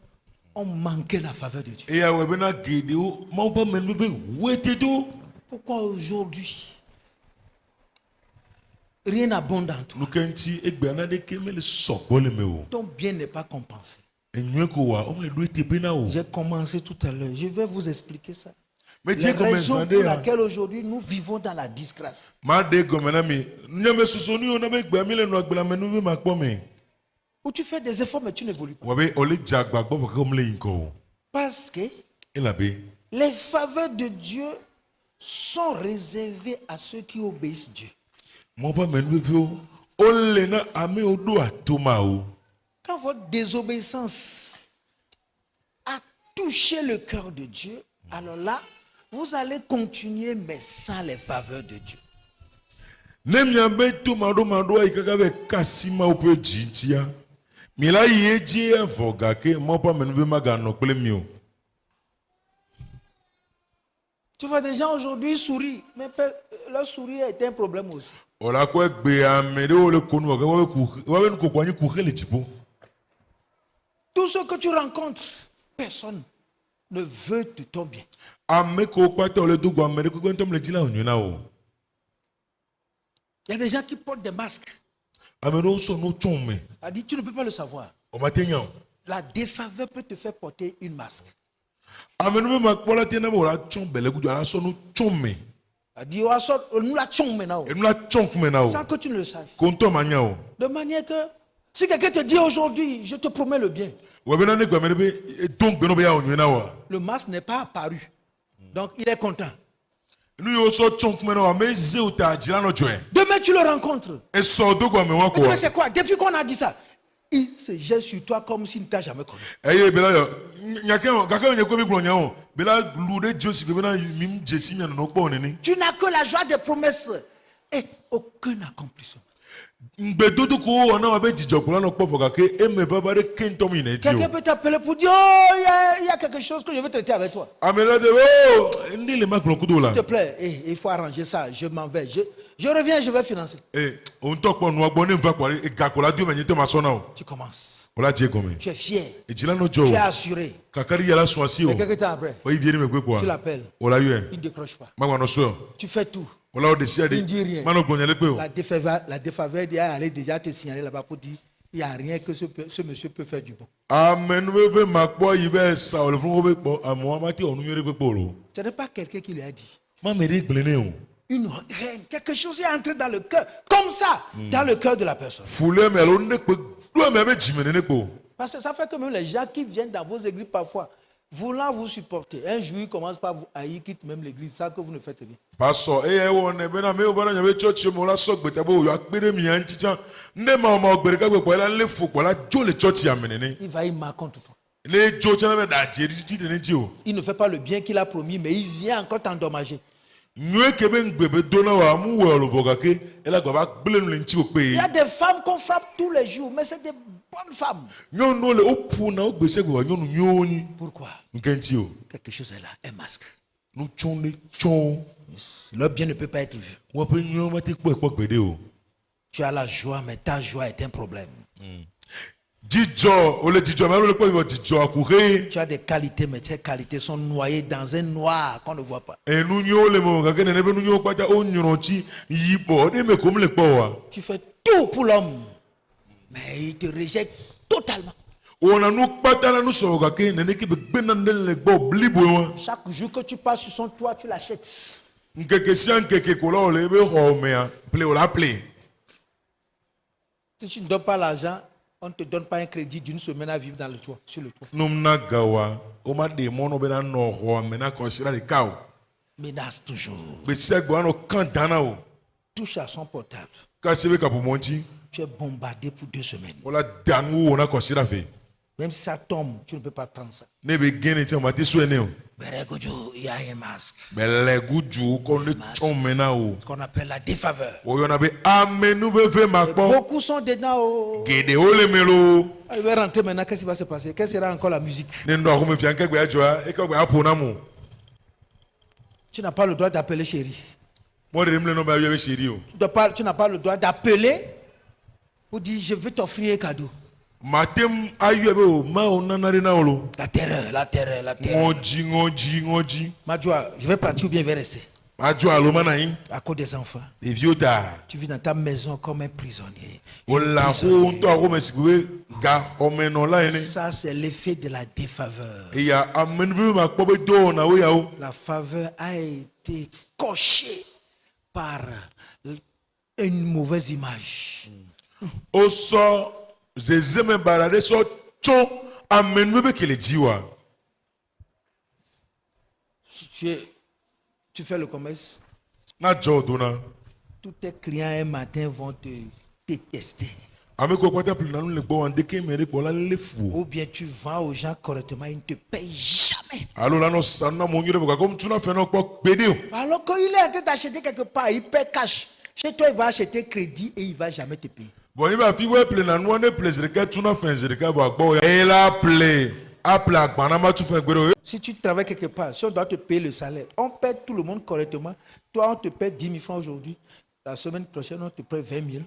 ont manqué la faveur de Dieu. E ya we be na gede o ma ba me be wete do. Pourquoi aujourd'hui, rien n'abonde en toi? Nu kenti egbe na de ke me le sogbo le me o. Ton bien n'est pas compensé. Enwe ko wa o me le do ete be na o. J'ai commencé tout à l'heure. Je vais vous expliquer ça. Me La je comme raison sande pour ya. laquelle aujourd'hui nous vivons dans la disgrâce. Ma de comme na mi. Nyame susoni o na be gbe mi le no agbela me nu vi ma po me. Où tu fais des efforts mais tu n'évolues pas. Wa be o le jagba gbo ko me le yin ko. Parce que E la be. les faveurs de Dieu sont réservées à ceux qui obéissent Dieu. Mo ba me nu vi o le na ame o do atoma o. Quand votre désobéissance a touché le cœur de Dieu, alors là, vous allez continuer mais sans les faveurs de Dieu. Ne mia be to mado ai kaka be kasima o pe jintia. Mi la ye ji e voga ke mo ba me nu vi maga no pele mi o. Tu vois des gens aujourd'hui sourient, mais leur sourire est un problème aussi. Ola ko egbe ame de o le konu wa be ko kwani ku hele tipo. Tout ce que tu rencontres, personne ne veut de ton bien. Ame ko pata o le do gwa me de ko ntom le jila onyu na o. Il y a des gens qui portent des masques. Ame do so no chonme. A dit, tu ne peux pas le savoir. O ma tenya. La défaveur peut te faire porter une masque. Ame no ma pola tena mo la chon bele ku ala so no chonme. A dit, nous la tchons maintenant. E no la chonk me na o. Sans que tu ne le saches. Konto manya o. De manière que, si quelqu'un te dit aujourd'hui, je te promets le bien, Wa be na ne gwa me de be donc be no be ya onyu na wa. le masque n'est pas apparu. Donc, il est content. Nu yo so chonk me na wa me ze o ta jila no joe. Demain, tu le rencontres. E so do gwa me wa ko. Mais c'est quoi? Depuis qu'on a dit ça, il se jette sur toi comme s'il ne t'a jamais connu. Eye bela yo nyake o kaka onye ko mi gbo nya o. Bela lu de josi be na mi jesi nya no po ni. Tu n'as que la joie des promesses et aucun accomplissement. Mgbe dodo ko ona wa be jijokula no po foka ke e me baba de kento mi na ji Quelqu'un o. peut t'appeler pour dire, oh, il y a quelque chose que je veux traiter avec toi. Amela de o ndi le maklo kudo la. S'il te plaît, il faut arranger ça, je m'en vais. Je reviens, je vais financer. On to po no agbo ni mfa kwari e gakola dio menye to ma so na o. Tu commences. Ola je gome. Tu es fier. E jila no jo. Tu es assuré. Kakari yala so asi o. Et quelques temps après, O ibi ri me gbe kwa. tu l'appelles. Ola yo e. Il ne décroche pas. Ma wa no so. Tu fais tout. Ola o de sia de. Il dit rien. Ma no gbonya le pe o. La défaveur allait déjà te signaler là-bas pour dire, il n'y a rien que ce monsieur peut faire du bon. Amen we be makpo yi be sa o le fun be po amo ma ti onu yere pe po ro. Ce n'est pas quelqu'un qui lui a dit. Ma me ri gblene o. Une graine, quelque chose est entré dans le cœur, comme ça, dans le cœur de la personne. Fule me lo ne pe do me be jimene ne po. Parce que ça fait que même les gens qui viennent dans vos églises parfois, voulant vous supporter, un jour ils commencent par vous haïr, quittent même l'église, ça que vous ne faites rien. Pastor wo ne be na me o bana nya be church mo la so gbe tabo yo akpere mi an chicha nde ma o gbere ka gbe po la le fo po la jo le church ya menene. Il va y marquer contre toi. Le jo chana be da je ti de ne ti o. Il ne fait pas le bien qu'il a promis, mais il vient encore t'endommager. Nwe ke be ngbe be do na wa mu wo lo voga ke e la gba ba gbele nu le nti o pe. Il y a des femmes qu'on frappe tous les jours, mais c'est des bonnes femmes. Nyo no le o pu na o gbese gbe wa nyo nu nyo ni. Pourquoi? Nkenti o. Quelque chose est là, un masque. Nu chon le chon. Leur bien ne peut pas être vu. Wa pe nyo ma te po e po gbede o. Tu as la joie, mais ta joie est un problème. Jijo o le jijo ma lo le po yo jijo akure. Tu as des qualités, mais ces qualités sont noyées dans un noir qu'on ne voit pas. Enu nyo le mo ga ke ne be nu nyo kwata o nyoro chi yi po de me ko mu le po wa. Tu fais tout pour l'homme, mais il te rejette totalement. Ona nu kwata na nu so ga ke ne ne ke be gbe na ndele le gbo blibo wa. Chaque jour que tu passes sur son toit, tu l'achètes. Nkeke si nkeke ko la o le be ho me a ple o la ple. Si tu ne donnes pas l'argent, on ne te donne pas un crédit d'une semaine à vivre dans le toit, sur le toit. Numna gawa o ma de mo no be na no ho me na considère le cao. Menace toujours. Be se gbo no kan dana o. Touche à son portable. Ka se be ka po monti Tu es bombardé pour 2 semaines. o la danu o na considère fe. Même si ça tombe, tu ne peux pas prendre ça. Ne be gene ti o ma ti so ene o. Beregojo, il y a un masque. Bele guju ko le chomena o. Ce qu'on appelle la défaveur. O yo na be amenu veve makpo. Beaucoup sont dedans. Oh. Gede o le melo. Il va rentrer maintenant. Qu'est-ce qui va se passer? Quelle sera encore la musique? Ne ndo ko me fi anke gbe ajoa e ko gbe apona mo. Tu n'as pas le droit d'appeler chérie. Mo de mle no ba yo be sheri o. Tu n'as pas le droit d'appeler pour dire je veux t'offrir un cadeau. Matem ayu ebe o ma o nanare na olo. La terreur, la terreur, la terreur. Ngoji. Madjoa, je vais partir ou bien je vais rester. Ajoa lo mana yin. À cause des enfants. E viota. Tu vis dans ta maison comme un prisonnier. O la ho nto ko me sikwe ga o me no la ene. Ça, c'est l'effet de la défaveur. E ya amenu veve makpo be do na we ya o. La faveur a été cochée par une mauvaise image. O so zezeme barade so cho amenu veve kele jiwa. Tu fais le commerce, Na jo do na. tous tes clients un matin vont te détester. Ame ko kwata pli na nu le gbo wan de ke mere ko la le fu. Ou bien tu vends aux gens correctement, ils ne te payent jamais. Alo la no sanna mo nyure ko comme tu na fe no po gbede o. Alors quand il est en train d'acheter quelque part, il paie cash. Chez toi, il va acheter crédit et il ne va jamais te payer. Bon, il va fi we pli na nu ne plaisir ke tu na fe zirika bo agbo ya. E la play. Appel agbana ma tu fe gbede o. Si tu travailles quelque part, si on doit te payer le salaire, on paie tout le monde correctement. Toi, on te paie 10 000 francs aujourd'hui. La semaine prochaine, on te paie 20 000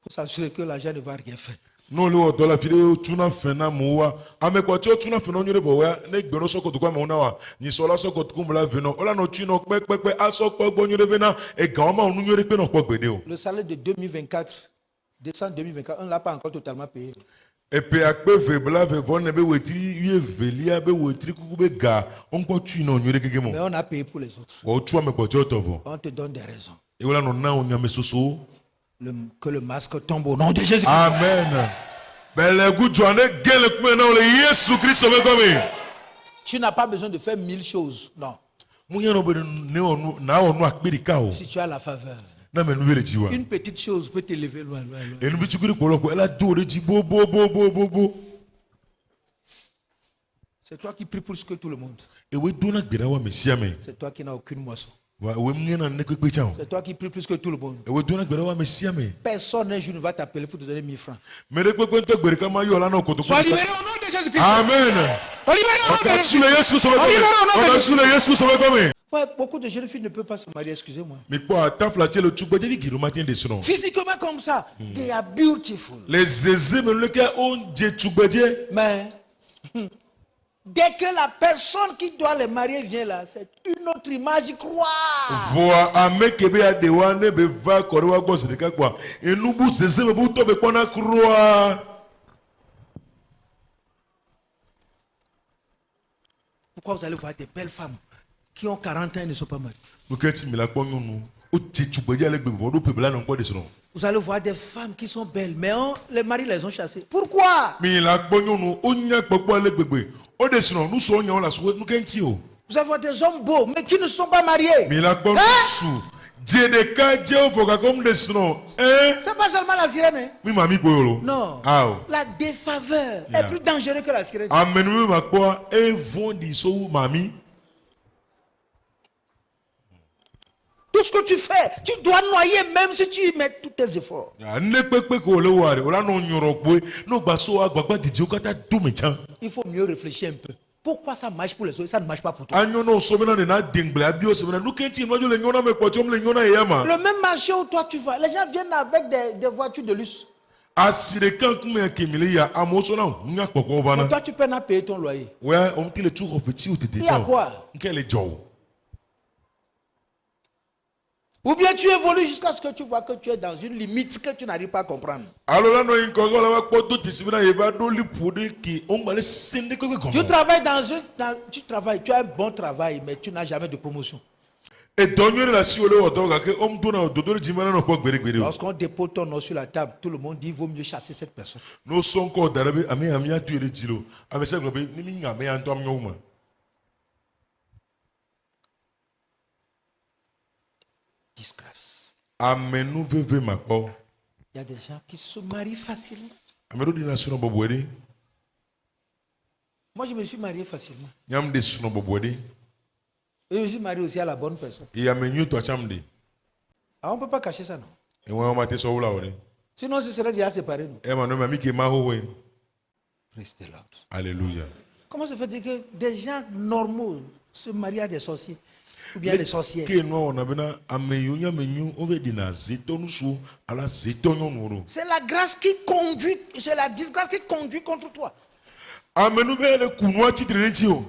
pour s'assurer que l'argent ne va rien faire. No le o dollar fi de tu na fe na mo wa. Ame ko ti o tu na fe no nyure bo wa ne gbe no soko to kwa mo na wa. Ni so la soko to kumla ve no. Ola no tu no pe aso po gbo nyure be na e ga ma onu nyure pe no po gbede o. Le salaire de 2024, décembre 2024, on ne l'a pas encore totalement payé. Et puis akpe ve bla ve von ne be wetri ye velia be wetri kuku be ga on po tu no nyure keke mo. Mais on a payé pour les autres. O tu ame po ti o to vo. On te donne des raisons. E wala no na o nyame soso. Que le masque tombe au nom de Jésus. Amen. Bele guju ane gele kume na ole Yesu Kristo be komi. Tu n'as pas besoin de faire 1000 choses. Non. Munye no be ne onu na onu akpirika o. Si tu as la faveur. Na me nu vele ti wa. Une petite chose peut t'élever loin. Enu bi chukuri polo ela do re ji bo. C'est toi qui pries plus que tout le monde. E we do na gbera wa mesia me. C'est toi qui n'as aucune moisson. Wa we munye na ne kwekwe cha o. C'est toi qui pries plus que tout le monde. E we do na gbera wa mesia me. Personne un jour ne va t'appeler pour te donner 1000 francs. Me de kwekwe nto gbere kama yo la na koto. Sois libéré au nom de Jésus-Christ. Amen. Sois libéré au nom de Ka Jésus-Christ. sule Yesu so be komi. Ka sule Yesu so be komi. Ouais, beaucoup de jeunes filles ne peuvent pas se marier, excusez-moi. Mi po ata flache le chugbe de giro matin de sono. Physiquement comme ça, they are beautiful. Les zeze me le ke on je chugbe je. Mais dès que la personne qui doit les marier vient là, c'est une autre image, crois. Voa amekebe ya dewa ne be va korewa gbo sirika kwa. Enu bu zeze me bu to be kona croix. Pourquoi vous allez voir des belles femmes qui ont 40 ans et ne sont pas mariées? Muketi mi la kpo nyunu. O ti chugbe je le gbe bo do pebla na nko de sono. Vous allez voir des femmes qui sont belles, mais les maris les ont chassées. Pourquoi? Mi la kpo nyunu o nya popo le gbegbe. O de sono nu so nya o la so nu kenti o. Vous allez voir des hommes beaux, mais qui ne sont pas mariés. Mi la kpo su. Je de ka je o foka comme de sono. C'est pas seulement la sirène. Hein? Mi mami boyolo. Non. Ah. La défaveur est plus dangereuse que la sirène. Amenu ma kpo e von di so mami. Tout ce que tu fais, tu dois noyer même si tu y mets tous tes efforts. Ne pepe ko le ware, ola no nyoro pe, no gba so agbagba didi o kata do me chan. Il faut mieux réfléchir un peu. Pourquoi ça marche pour les autres, ça ne marche pas pour toi? Anyo no so mena na dengle abi o se mena nu kenti no le nyona me kpoti o le nyona yama. Le même marché où toi tu vas, les gens viennent avec des voitures de luxe. Asire kan kume kemile ya amoso na nya kpoko Mais vana. toi tu peux pas payer ton loyer. Ouais, on te le tour ofeti o tete Il y a quoi? Nkele jow. Ou bien tu évolues jusqu'à ce que tu vois que tu es dans une limite que tu n'arrives pas à comprendre. Alors là no inko go la kpo do tisibina ye ba do li pode ki on male sende ko ko. Tu travailles tu travailles, tu as un bon travail, mais tu n'as jamais de promotion. Et donner la si ole oto ga ke on do na do do jimana no ko gbere o. Lorsqu'on dépose ton nom sur la table, tout le monde dit il vaut mieux chasser cette personne. No son ko darabe ami atu ere tilo. Ame se gbe ni mi ngame anto am nyoma. Disgrâce. Amenu veve makpo. Il y a des gens qui se marient facilement. Amero di na suno bobwere. Moi, je me suis marié facilement. Nyam de suno bobodi. Et je me suis marié aussi à la bonne personne. E ya menyu to chamde. Ah, on ne peut pas cacher ça, non? E wa ma te so wula ore. Sinon, ce serait déjà séparé, non? E ma no ma mi ke ma ho we. Praise the Lord. Alléluia. Comment se fait-il que des gens normaux se marient à des sorciers? Ou bien des sorcières? Ke no ona bena ameyu nya menyu o ve dina zeto nusu ala zeto nyonuro. C'est la grâce qui conduit, c'est la disgrâce qui conduit contre toi. Amenu be le kunwa titre ti o.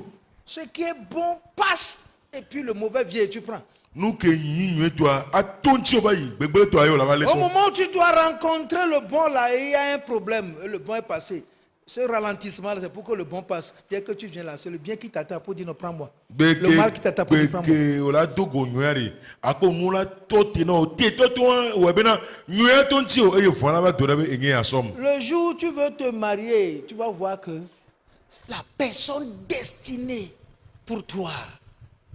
Ce qui est bon passe et puis le mauvais vient et tu prends. Nou ke yin toi atonti o bayi gbegbe to ayo la va Au leso. moment où tu dois rencontrer le bon là, il y a un problème, le bon est passé. Ce ralentissement, c'est pour que le bon passe. Dès que tu viens là, c'est le bien qui t'attend pour dire non, prends-moi. Le mal qui t'attend pour dire prends-moi. Beke ola dogo nyari. Ako nula toti no te toto o bena nyoya tonti o e fona ba do na be enye asom. Le jour où tu veux te marier, tu vas voir que la personne destinée pour toi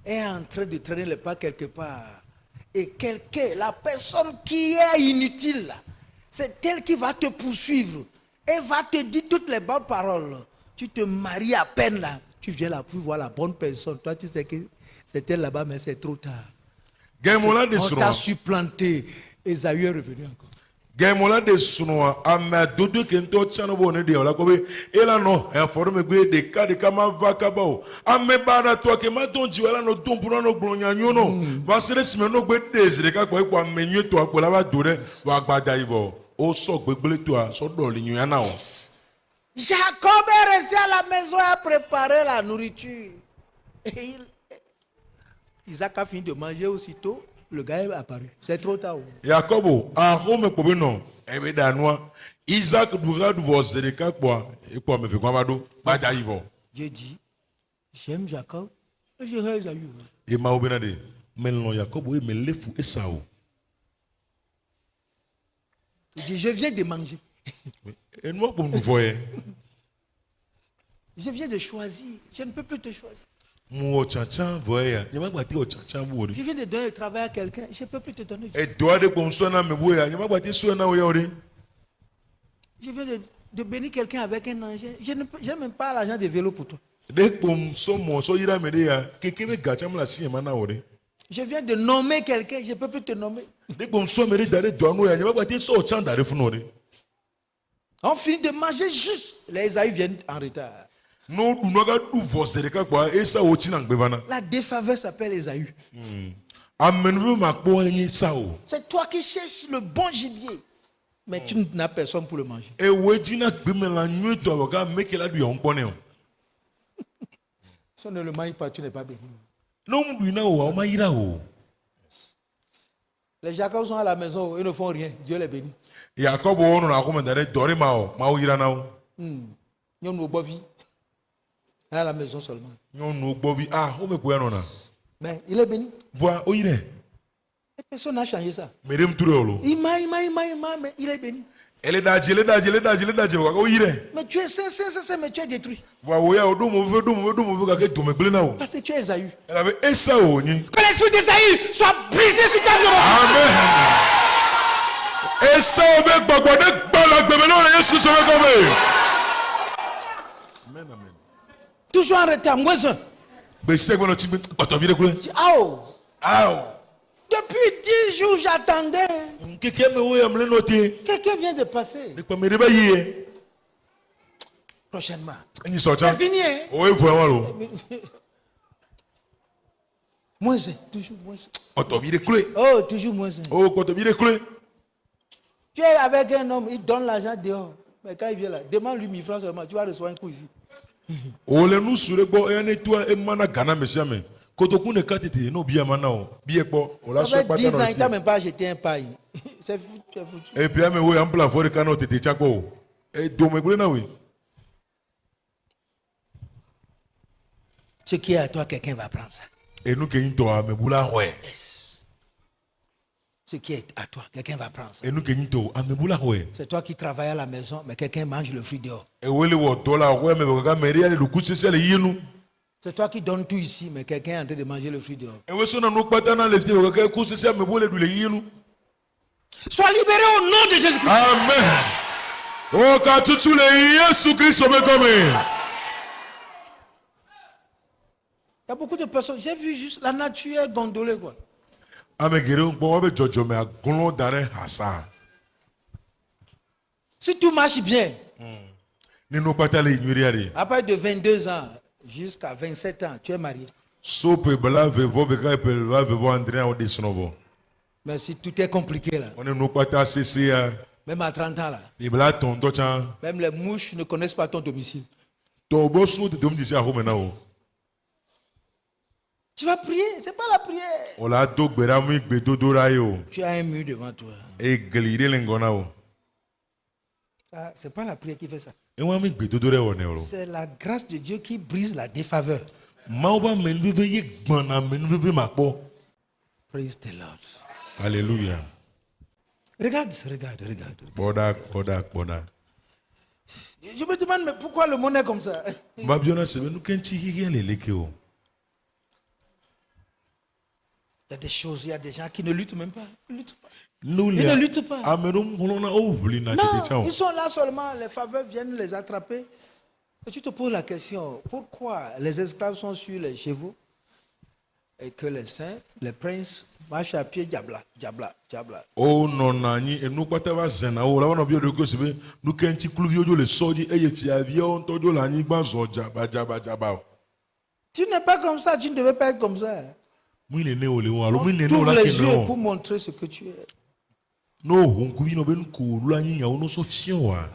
est en train de traîner les pas quelque part. Et la personne qui est inutile, c'est elle qui va te poursuivre et va te dire toutes les bonnes paroles. Tu te maries à peine là, tu viens là pour voir la bonne personne. Toi, tu sais que c'est elle là-bas, mais c'est trop tard. On t'a supplanté. Esaü est revenu encore. Gaimola de sunoa ama dodo kento chano bo ne de ola ko be ela no e forum gbe de ka de kama vakaba o ame bana to ke ma don ji wala no don puno no gblonya nyono ba sere sime no gbe desire ka ko ipo amenyu to apola ba do re wa gbada ibo o so gbegbele to a so do le nyu na o. Jacob est resté à la maison et a préparé la nourriture. Et Isaac a fini de manger aussitôt. Le gars est apparu. C'est trop tard. Jacobo, a home ko be no e be danwa Isaac dura du vo zereka kwa e kwa me fe kwa mado gbada ibo. Dieu dit, j'aime Jacob et je hais Esaü. E ma obena de melno Jacobo e me lefu Esau. Il dit, je viens de manger. E no ko nu voye. Je viens de choisir. Je ne peux plus te choisir. Mu ochancha voya nyama gbati ochancha bu Je viens de donner le travail à quelqu'un. Je ne peux plus te donner. e doa de kon so na me boya nyama gbati so na o yori. Je viens de bénir quelqu'un avec un engin. Je n'ai même pas l'argent de vélo pour toi. De kon so mo so yira me de ya keke me gacha mla si ma na ore. Je viens de nommer quelqu'un. Je ne peux plus te nommer. De kon so me de dare doa no ya nyama gbati so ochan dare fu no re. On finit de manger juste. Les Esaü viennent en retard. No du no ga du vo zereka kwa esa o chi na ngbe bana. La défaveur s'appelle Esaü. Amenvu ma po enyi sao. C'est toi qui cherches le bon gibier. Mais tu n'as personne pour le manger. E we ji na gbe me la nyu to avoka make la du yon pone o. Si on ne le mange pas, tu n'es pas béni. No mu na o ma yira o. Les Jacob sont à la maison, ils ne font rien. Dieu les bénit. Jacob o no na ko me dare dore ma o yira na o. Ils ont beau vie. À la maison seulement. Nyon no gbo vi o me po ya no na. Mais il est béni. Voi o yire. Et personne n'a changé ça. Merem ture olo. Il m'a, mais il est béni. Ele daji o yire. Mais tu es saint, mais tu es détruit. Voi o ya o do mo ve ka ke to me gbele na o. Parce que tu es Esaü. Elle avait Esau ni. Que l'esprit d'Esaü soit brisé sur ta vie. Amen. Esau be gbogbo de gbala gbeme no Yesu so be come. Amen amen. Toujours en retard, moins un. Be se gbo no ti oto bi de kule. Depuis 10 jours, j'attendais. Keke me wo ya mle no te. Quelqu'un vient de passer. De pa me de ba yi. Prochainement. Ni so chan. C'est fini, hein? O e vo wa lo. Moins un, toujours moins un. Oto bi de kule. Oh, toujours moins un. O ko to bi de kule. Tu es avec un homme, il donne l'argent dehors. Mais quand il vient là, demande-lui 1000 francs seulement, tu vas recevoir un coup ici. O le nu sure gbo e ne to e mana gana mesiame. Kotoku ne katete no bia mana o. Bi e gbo o la so Ça pa fait 10 ans, il t'a même pas acheté un paille. C'est foutu. E puis ame wo ya mpla fori kana o tete chako. E do me gbele na we. Ce qui est à toi, quelqu'un va prendre ça. Et nous qui to a me bula hoe. Yes. Ce qui est à toi, quelqu'un va prendre ça. Et nous qui to a me bula hoe. C'est toi qui travailles à la maison, mais quelqu'un mange le fruit dehors. E wele wo dola hoe me baka meri ale lu kusese le yinu. C'est toi qui donnes tout ici, mais quelqu'un est en train de manger le fruit dehors. E we so na no pata na le tie baka kusese me bole du le yinu. Sois libéré au nom de Jésus-Christ. Amen. O ka tutu le Yesu Kristo me come. Il y a beaucoup de personnes. J'ai vu juste la nature est gondolée, quoi. ame geɖewo kpɔ wobe dzɔdzɔme agblɔ da ɖe hasa Si tout marche bien, ne nu kpata le nyuia ɖe après de 22 ans jusqu'à 27 ans, tu es marié. so ƒe bela vevɔ veka ƒe bela vevɔ andre wo de srɔ̃ Mais si tout est compliqué là, vɔ ne nu kpata sesea même à 30 ans là, bela tɔn tɔ tsã même les mouches ne connaissent pas ton domicile. tɔwo be sunu tete mu dzi si axome na wo Tu vas prier, c'est pas la prière. o la do gbe ɖa mu gbedodo ɖa ye o Tu as un mur devant toi. eye gli ɖe le ŋgɔ na wo Ah, c'est pas la prière qui fait ça. ewa mi gbedodo ɖe wɔnɛ o C'est la grâce de Dieu qui brise la défaveur. mawo be amenuveve ye gbɔna amenuveve ma kpɔ Praise the Lord. hallelujah Regarde. kpɔɖa Je me demande, mais pourquoi le monde est comme ça? ba biɔna se be nu ke ŋuti xixia le leke o Il y a des choses, il y a des gens qui ne luttent même pas. Ils luttent pas. n'o Ils ne luttent pas. ame ɖewo ŋlɔna wo ʋlina tete tsã Non, o ils sont là seulement, les faveurs viennent les attraper. Et tu te poses la question, pourquoi les esclaves sont sur les chevaux et que les saints, les princes, marchent à pied, diabla. o nɔna anyi enu kpata va zena wo la wanɔ bi o de ko se be nu ke ŋuti kluviwo dzo le sɔ dzi eye fiaviawo ŋutɔ dzo le anyigba zɔ dzaba o Tu n'es pas comme ça, tu ne devais pas être comme ça. mu nene wo le wo alo mu On nene wo t'ouvre la les ke yeux nɔ pour montrer ce que tu es. n'o ho ŋkuvi nɔ be nu ko wo la nyi nyawo no so fiɔ wa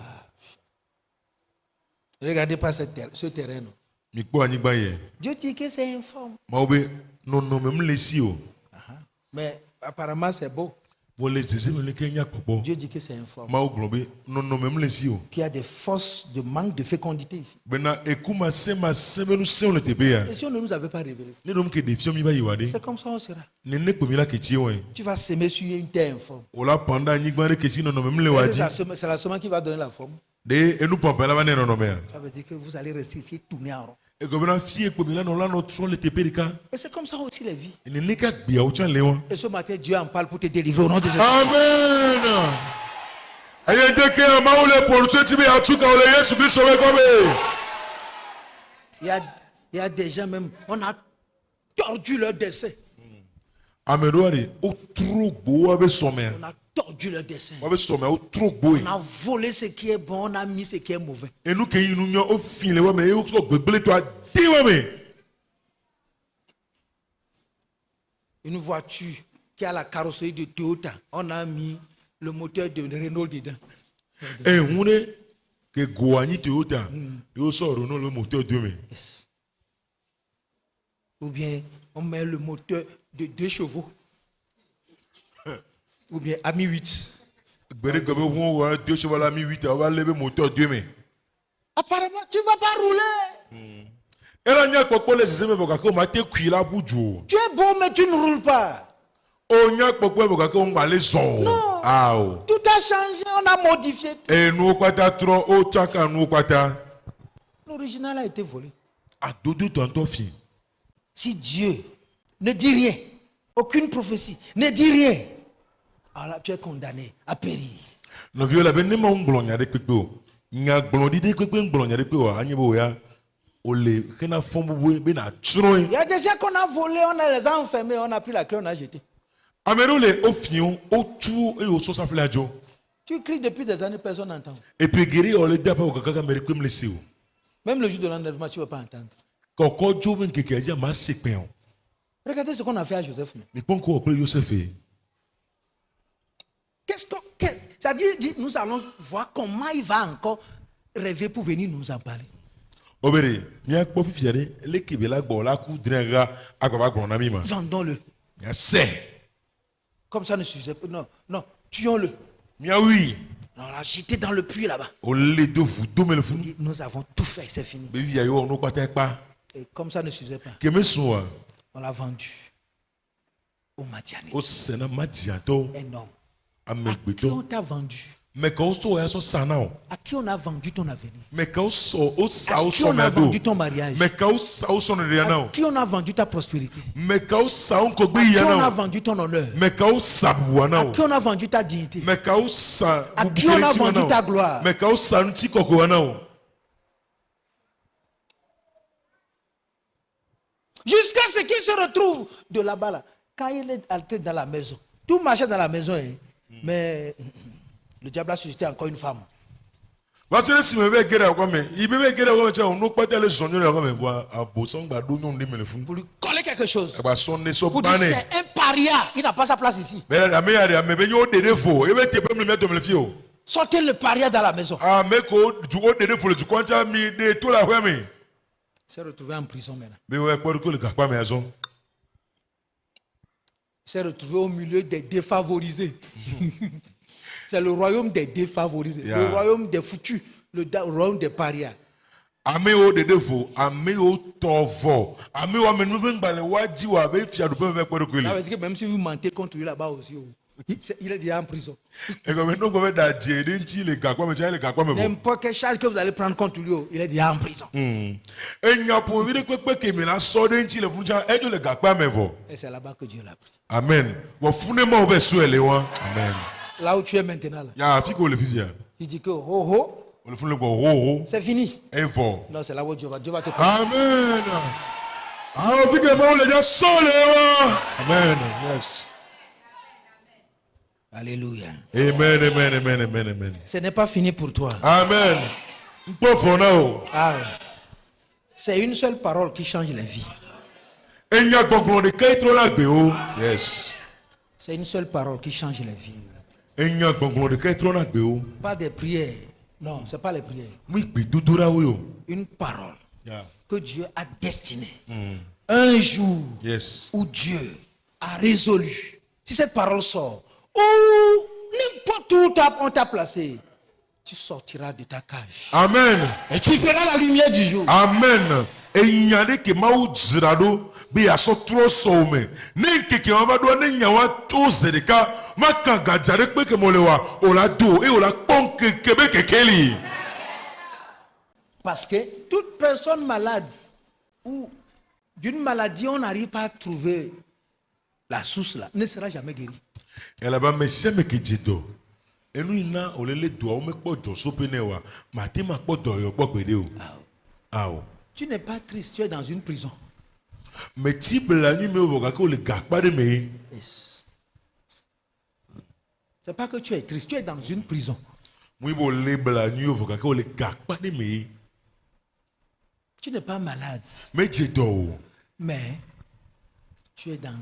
Regardez pas ce terrain. Non. mi kpɔ anyigba yɛ Dieu dit que c'est informe. mawo be nɔnɔme mu le si o Mais apparemment c'est beau. wo le zeze me le ke nya kpɔkpɔ Dieu dit que c'est informe. mawo gblɔ be nɔnɔme mu le si o Qu'il y a des forces de manque de fécondité ici. bena eku ma se be nu sewo le teƒe ya Et si on ne nous avait pas révélé ça, ne ɖom ke ɖeviwo mi va yi wa ɖe c'est comme ça on sera. nene kpemi la ke tie wɔe Tu vas s'aimer sur une terre informe. o la pan ɖe anyigba ɖe ke si nɔnɔme mu le wa C'est dzi c'est la semence qui va donner la forme. ɖe enu pɔpɛ la va ne nɔnɔmea Ça veut dire que vous allez rester ici tourner en rond. ego bena fie kpemi la nɔ trɔ le teƒe ɖeka Et c'est comme ça aussi les vies. nene ka gbeawo tsã le wa Et ce matin, Dieu en parle pour te délivrer au nom de Jésus. amen eye deke amawo le pɔlusu eti be atuka o le yesu kristu be gɔme Il y a des gens même, on a tordu leur dessein. ame ɖewoa ɖe o tro gbo wa be sɔmea On a tordu leur dessein. wa be sɔmea o tro gbo On a volé ce qui est bon, on a mis ce qui est mauvais. enu ke yi nu nyɔ o fi le wa me eye o sɔ gbegble tɔ adi wa me Une voiture qui a la carrosserie de Toyota, on a mis le moteur de Renault dedans. ehun ɖe ke go anyi toyota ye o sɔ Renault le moteur do me Yes. Ou bien on met le moteur de 2 chevaux. Ou bien à 1008. gbe ɖe gbe be ʋu wa do cheval la mi 8 va le be moteur do me Apparemment, tu ne vas pas rouler. ela nya kpɔkpɔ le zeze me vɔ gake o ma te kui la bu dzo Tu es beau, mais tu ne roules pas. o nya kpɔkpɔ vɔ gake o ŋgba le zɔn Non. o awo Tout a changé, on a modifié. enuwo kpata trɔ o tsaka nuwo kpata L'original a été volé. adodo tɔntɔ fi Si Dieu ne dit rien, aucune prophétie, ne dit rien, alors là, tu es condamné à périr. nɔviwo la be ne ma ŋu gblɔ nya ɖe kpekpe o nya gblɔɖi ɖe kpekpe ŋu gblɔ nya ɖe kpe o anye be o ya o le hena fɔm bubu be na tsrɔ̃e Il y a des gens qu'on a volés, on a les a enfermés, on a pris la clé, on a jeté. ame ɖewo le o fi wo o tu eye o sɔ safi la dzo Tu cries depuis des années, personne n'entend. epe geɖe o le de aƒe o kaka ame ɖe kpe me le se o Même le jour de l'enlèvement, tu ne vas pas entendre. kɔkɔ dzo be nkeke dzi ama se kpɛ o Regardez ce qu'on a fait à Joseph. mi kpɔ ŋkɔ kple Joseph ye. Ça dit, nous allons voir comment il va encore rêver pour venir nous en parler. o be de miakpɔ fifia ɖe leke be la gbɔ la ku dre ɣa agbava gblɔ na mi ma Vendons-le. miasɛ Comme ça ne suffisait pas. Non, non, tuons-le. miawui On l'a jeté dans le puits là-bas. o le do vudo me le fu Dit, nous avons tout fait, c'est fini. be fia yi wɔ nu kpata kpa Et comme ça ne suffisait pas, keme sun wa on l'a vendu au Madianite. o sɛnɛ ma diatɔ Un homme. ame À qui on gbetɔ t'a vendu? mɛ ka o sɔ o ya sɔ san na o À qui on a vendu ton avenir? mɛ ka o sɔ o sa o À qui on a sɔmɛ vendu do ton mariage? mɛ ka o sa o sɔnni de ya na À o qui on a vendu ta prospérité? mɛ ka o sa o nkɔgbe À yi qui ya on a na o vendu ton honneur? mɛ ka o sa buwa na À o qui on a vendu ta dignité? mɛ ka o sa À qui on a bubukere ti ma vendu na ta o gloire? mɛ ka o sa ŋuti kɔkɔ wa na o Jusqu'à ce qu'il se retrouve de là-bas. Là. Quand il est entré dans la maison, tout marchait dans la maison. Hein, mais le diable a suscité encore une femme. Wasele si mebe gera kwa me. Ibebe gera kwa cha onu pata le sonyo le kwa me bwa abosan gba do nyon de me le fun. Pour lui coller quelque chose. Ba sonne so Pour dire bane. c'est un paria. Il n'a pas sa place ici. Mais la me ya me be nyo de defo. Ebe te pe me mettre me le fio. Sortez le paria dans la maison. Ah me ko du o de defo le tu kwanta mi de to la hwe me. Il s'est retrouvé en prison maintenant. Be we ko ko le ga kwa me azo. Il s'est retrouvé au milieu des défavorisés. C'est le royaume des défavorisés. Yeah. Le royaume des foutus. Royaume des parias. Ame o de defo, ame o tovo. Ame o me nuven bale wa di wa be fia do pe me ko ko Ça le. veut dire que même si vous mentez contre lui là-bas aussi, il est déjà en prison. E ko me no ko be da je de nti le ga kwa me cha le ga kwa me bo. N'importe quelle charge que vous allez prendre contre lui, il est déjà en prison. Enya po vi de pepe ke me na so de nti le fun cha e do le ga kwa me bo. Et c'est là-bas que Dieu l'a pris. Amen. Wo fune ma o be so ele wa. Amen. Là où tu es maintenant, là, Ya fi ko le fi ya. il dit que oh, O le fun le go ho. c'est fini. E fo. Non, c'est là où Dieu va te prendre. Amen. Ah, o fi ke ma o le ja so le wa. Amen. Yes. Alléluia. Amen, amen, amen, amen, amen. Ce n'est pas fini pour toi. Amen. Mpo fona o. Ah, c'est une seule parole qui change la vie. Enya gbongbon de kai tro la gbe o. Yes. C'est une seule parole qui change la vie. Enya gbongbon de kai tro la gbe o. Pas des prières. Non, c'est pas les prières. Mu gbe dudura o yo. Une parole Yeah. que Dieu a destinée. Un jour Yes. où Dieu a résolu. Si cette parole sort, ou n'importe où on t'a placé, tu sortiras de ta cage. Amen. Et tu feras la lumière du jour. Amen. Enya de ke ma o dzrado bi aso tro so me. Ne keke wa ba do ne nya wa to zedeka ma kan gajare pe ke mo le wa o la do e o la pon ke be kekeli. Parce que toute personne malade ou d'une maladie, on n'arrive pas à trouver la source là, ne sera jamais guéri. Elle ba me se me ke jido. Enu ina o le do o me po jo so pe ne wa. Ma ti ma po do yo po gbede o. Awo. Tu n'es pas triste, tu es dans une prison. Me ti bla ni me o ga ko le ga pa de me. Yes. C'est pas que tu es triste, tu es dans une prison. Mu bo le bla ni o ga ko le ga pa de me. Tu n'es pas malade, Me jido o. mais tu es dans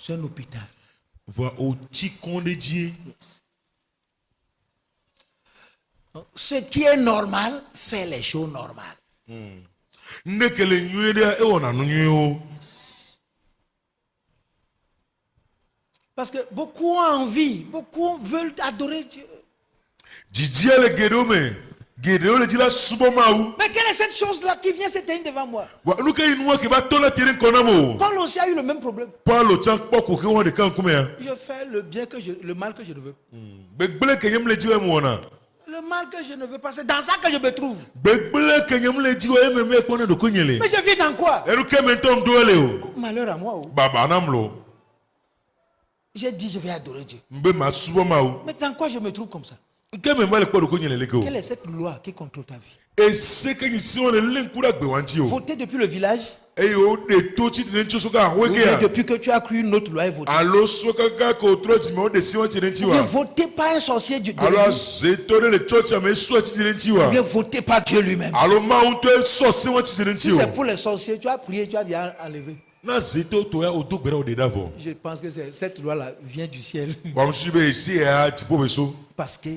un hôpital. Va o ti kon de die. Ce qui est normal, fait les choses normales. Ndekele nyue de e wona no nyue o. Parce que beaucoup ont envie, beaucoup veulent adorer Dieu. Didi le gedo me. Gedo le dila subo ma ou. Mais quelle est cette chose-là qui vient s'éteindre devant moi? Wa nu ke inu ke ba to la tire kona mo. Paul aussi a eu le même problème. Paulo chan poko ke won de kan kume ya. Je fais le bien le mal que je ne veux. Begbele ke nyem le jiwe mo na. Le mal que je ne veux pas, c'est dans ça que je me trouve. Begbele ke nyem le jiwe me me ko ne do kunyele. Mais je vis dans quoi? Eru ke me tom do ele o. Malheur à moi. Oh. Baba namlo. J'ai dit je vais adorer Dieu. Mbe ma subo ma ou. Mais dans quoi je me trouve comme ça? Ke me male ko do kunyele le ko. Quelle est cette loi qui contrôle ta vie? E se ke ni si on le lenkura gbe wanti o. Voter depuis le village, E yo de to ti de ncho so ka ou weke bien ya. depuis que tu as cru une autre loi et voter. Alo so ka ko tro ti me o de si won ti de nchi Ou bien wa. voter par un sorcier de Alo l'église. azetore le church ame so ti de nchi Ou wa. bien voter par Dieu lui-même. Alo ma un to so si won ti de nchi Si o. c'est pour les sorciers, tu as prié, tu as déjà enlevé. Na zeto to ya o do gbere o de davo. Je pense que cette loi-là vient du ciel. Wa msibe isi ya ti po beso. Parce que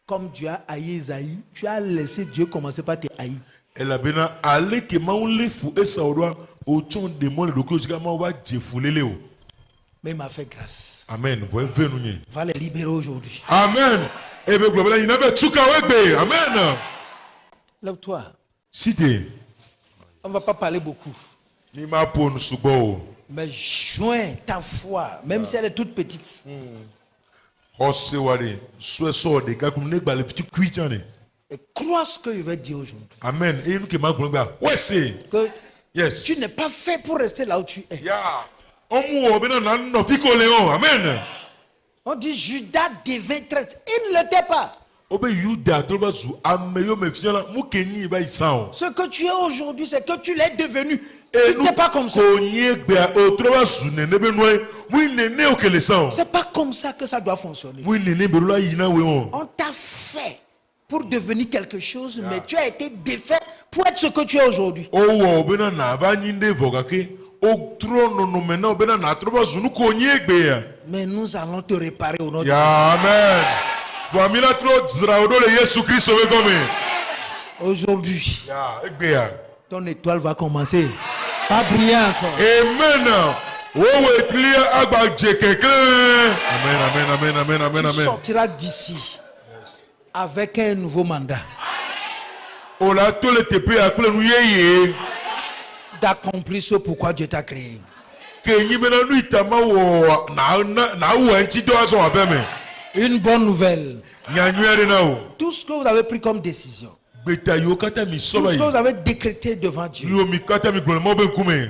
comme Dieu a haï Esaü, tu as laissé Dieu commencer par te haïr. Ela bena ale ke ma un le fu esa odwa o chon de mo le do ko sika ma wa je fu lele o. Mais il m'a fait grâce. Amen. Vo venu nye. Va les libérer aujourd'hui. Amen. Ebe globala ina be tuka wegbe. Amen. Lève-toi. Cité. On ne va pas parler beaucoup. Ni ma pon subo o. Mais joins ta foi, même si elle est toute petite. Ose wari so so de ka kum ne gba le petit Christian ni. Et crois ce que je vais dire aujourd'hui. Amen. E nu ke ma gbon gba. Ouais c'est. Que Yes. tu n'es pas fait pour rester là où tu es. Ya. Omu o bena na no fiko leon. Amen. On dit Judas devint traître. Il ne l'était pas. obe yuda to ba zu ameyo me fiala mu kenyi ba isan. Ce que tu es aujourd'hui, c'est que tu l'es devenu. Tu n'es pas comme ça. C'est pas comme ça que ça doit fonctionner. On t'a fait pour devenir quelque chose, mais tu as été défait pour être ce que tu es aujourd'hui. Mais nous allons te réparer au nom de Jésus. Amen. Aujourd'hui, ton étoile va commencer à briller encore. Amen. Amen, amen, amen, Tu amen. sortiras d'ici avec un nouveau mandat d'accomplir ce pourquoi Dieu t'a créé. Une bonne nouvelle. Tout ce que vous avez pris comme décision, tout ce que vous avez décrété devant Dieu, et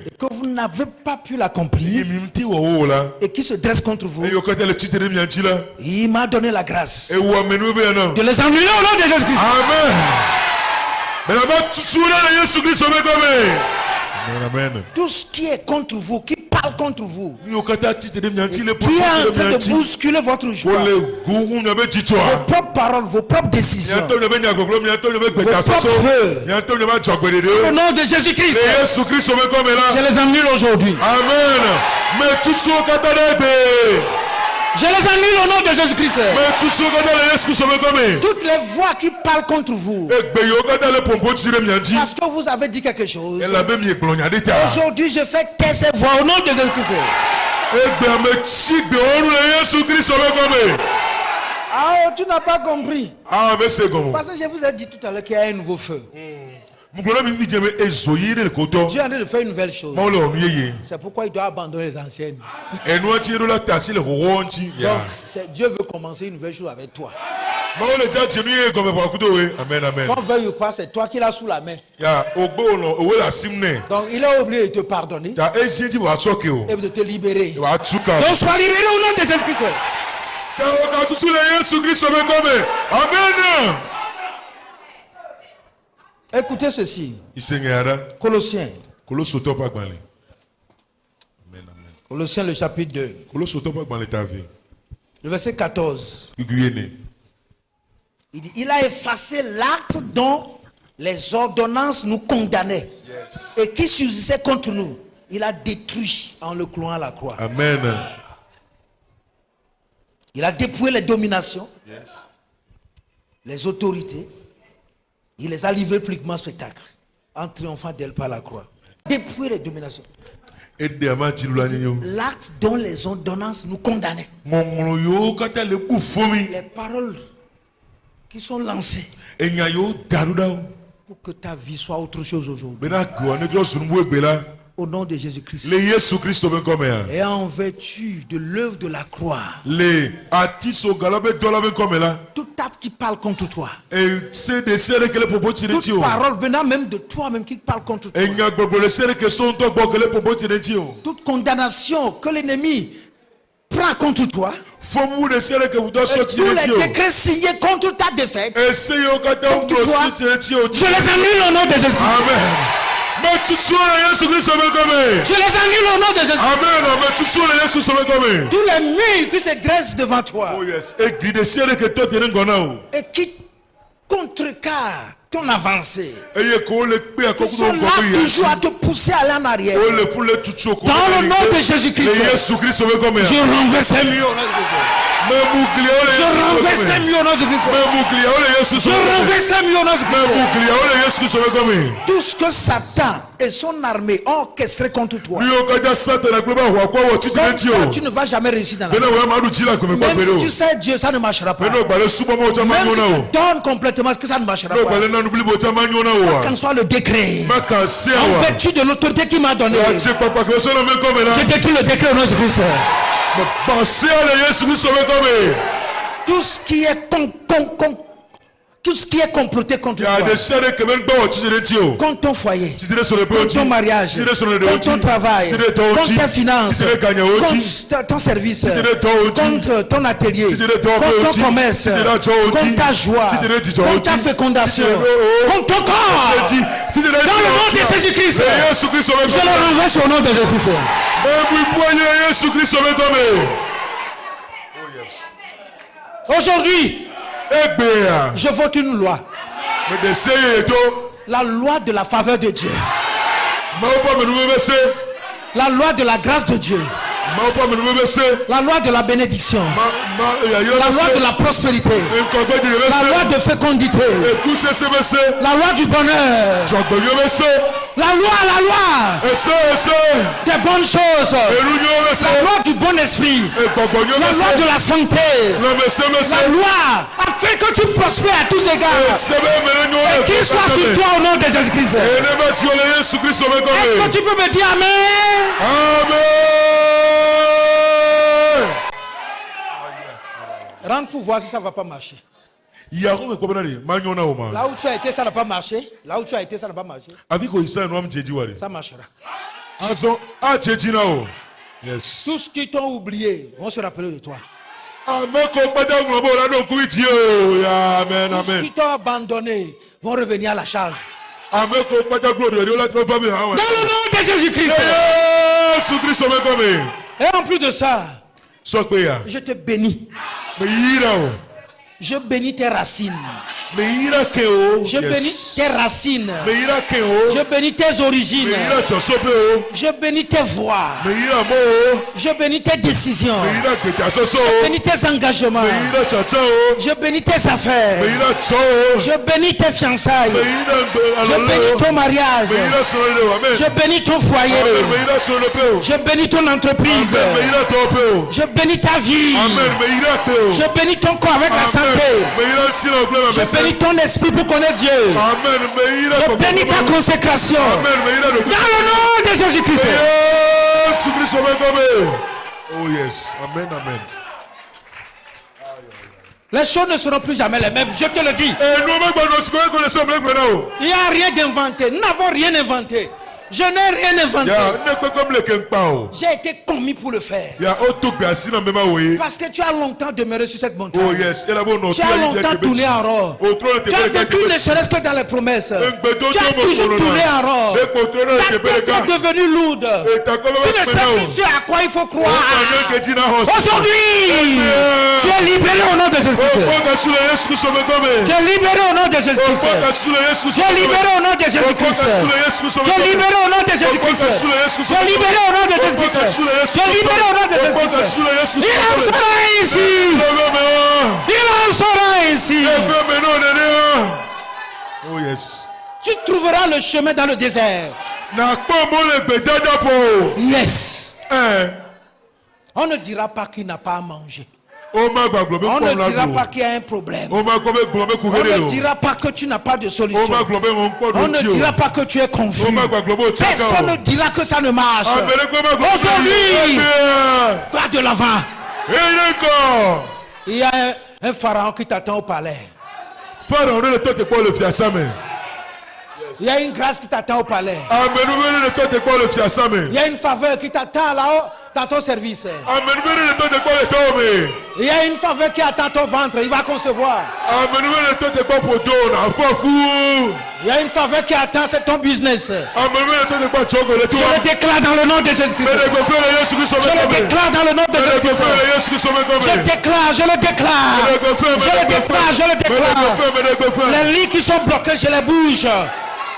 que vous n'avez pas pu l'accomplir, et qui se dresse contre vous, il m'a donné la grâce de les ennuyer au nom de Jésus-Christ. Amen. Tout ce qui est contre vous, qui parle contre vous, qui est en train de bousculer votre joie, vos propres paroles, vos propres décisions, vos propres vœux, au nom de Jésus-Christ, je les annule aujourd'hui. Amen. Je les annule au nom de Jésus-Christ. Toutes les voix qui parlent contre vous, parce que vous avez dit quelque chose, aujourd'hui je fais taire ces voix au nom de Jésus-Christ. Ah, tu n'as pas compris. Parce que je vous ai dit tout à l'heure qu'il y a un nouveau feu. Dieu est en train de faire une nouvelle chose. C'est pourquoi il doit abandonner les anciennes. Donc, Dieu veut commencer une nouvelle chose avec toi. Quand veuille ou pas, c'est toi qui l'as sous la main. Donc, il a oublié de te pardonner et de te libérer. Donc, sois libéré au nom de Jésus-Christ. Amen. Écoutez ceci. Colossiens. Colossiens le chapitre 2. Le verset 14. Il dit, il a effacé l'acte dont les ordonnances nous condamnaient et qui subsistait contre nous. Il a détruit en le clouant à la croix. Amen. Il a dépouillé les dominations, les autorités. Il les a livrés publiquement en spectacle, en triomphant d'elle par la croix. Dépouiller les dominations. L'acte dont les ordonnances nous condamnaient. Les paroles qui sont lancées pour que ta vie soit autre chose aujourd'hui. Au nom de Jésus-Christ. Et en vertu de l'œuvre de la croix. Tout acte qui parle contre toi. Toute parole venant même de toi-même qui parle contre toi. Toute condamnation que l'ennemi prend contre toi. Tous les décrets signés contre ta défaite. Contre toi, je les annule au nom de Jésus. Amen. Je les annule au nom de Jésus. Tous les murs qui se dressent devant toi et qui contrecarrent ton avancée, qui sont là toujours à te pousser à aller en arrière. Dans le nom de Jésus-Christ, je renverse ces murs. Je renverse ces murs au nom de Jésus-Christ. Je renverse ces murs au nom de Jésus-Christ. Tout ce que Satan et son armée ont orchestré contre toi, tu ne vas jamais réussir dans la vie. Même si tu sais Dieu, ça ne marchera pas. Même si tu donnes complètement ce que ça ne marchera pas. Quel qu'en soit le décret, en vertu de l'autorité qu'il m'a donnée, je détruis le décret au nom de Jésus-Christ. Tout ce qui est Tout ce qui est comploté contre Il y a toi, des chaînes qui viennent dans le tio. contre ton foyer, Contre contre ton mariage, contre ton travail, contre tes finances, contre ton service, contre ton atelier, contre ton commerce, contre ta joie, contre ta fécondation, contre ton corps. Dans le nom de Jésus-Christ, je le renverse au nom de Jésus-Christ. Aujourd'hui, je vote une loi. La loi de la faveur de Dieu. La loi de la grâce de Dieu. La loi de la bénédiction. La loi de la prospérité. La loi de fécondité. La loi du bonheur. La loi des bonnes choses. La loi du bon esprit. La loi de la santé. La loi afin que tu prospères à tous égards. Et qu'il soit sur toi au nom de Jésus-Christ. Est-ce que tu peux me dire Amen? Amen. Rentre pour voir si ça ne va pas marcher. Là où tu as été, ça n'a pas marché. Là où tu as été, ça n'a pas marché. Ça marchera. Yes. Tous ceux qui t'ont oublié vont se rappeler de toi. Amen. Tous ceux qui t'ont abandonné vont revenir à la charge. Dans le nom de Jésus-Christ. Et en plus de ça, je te bénis. Je bénis tes racines. Je bénis tes racines. Je bénis tes origines. Je bénis tes voies. Je bénis tes décisions. Je bénis tes engagements. Je bénis tes affaires. Je bénis tes fiançailles. Je bénis ton mariage. Je bénis ton foyer. Je bénis ton entreprise. Je bénis ta vie. Je bénis ton corps avec la santé. Je bénis ton esprit pour connaître Dieu. Je bénis ta consécration. Dans le nom de Jésus-Christ. Oh yes. Amen, amen. Les choses ne seront plus jamais les mêmes. Je te le dis. Il n'y a rien d'inventé. Nous n'avons rien inventé. Je n'ai rien inventé. J'ai été commis pour le faire. Parce que tu as longtemps demeuré sur cette montagne. Oh yes. Tu as longtemps tourné en rond. Tu as vécu ne serait-ce que dans les promesses. Tu as toujours tourné en rond. Ta tête est devenue lourde. Tu ne sais plus à quoi il faut croire. Aujourd'hui, tu es libéré au nom de Jésus-Christ. Tu es libéré au nom de Jésus-Christ. Tu es libéré au nom de Jésus-Christ. Tu es libéré au nom de Jésus-Christ. Tu es libéré au nom de Jésus-Christ. Tu es libéré au nom de Jésus-Christ. Il en sera ici. Il en sera ici. Oh yes. Tu trouveras le chemin dans le désert. Yes. On ne dira pas qu'il n'a pas à manger. On ne dira pas qu'il y a un problème. On ne dira pas que tu n'as pas de solution. On ne dira pas que tu es confus. Personne ne dira que ça ne marche. Aujourd'hui, va de l'avant. Il y a un pharaon qui t'attend au palais. Il y a une grâce qui t'attend au palais. Il y a une faveur qui t'attend là-haut dans ton service. Il y a une faveur qui attend ton ventre. Il va concevoir. Il y a une faveur qui attend, c'est ton business. Je le déclare dans le nom de Jésus-Christ. Je le déclare dans le nom de Jésus-Christ. Je déclare, je le déclare. Je le déclare, je le déclare. Les lits qui sont bloqués, je les bouge.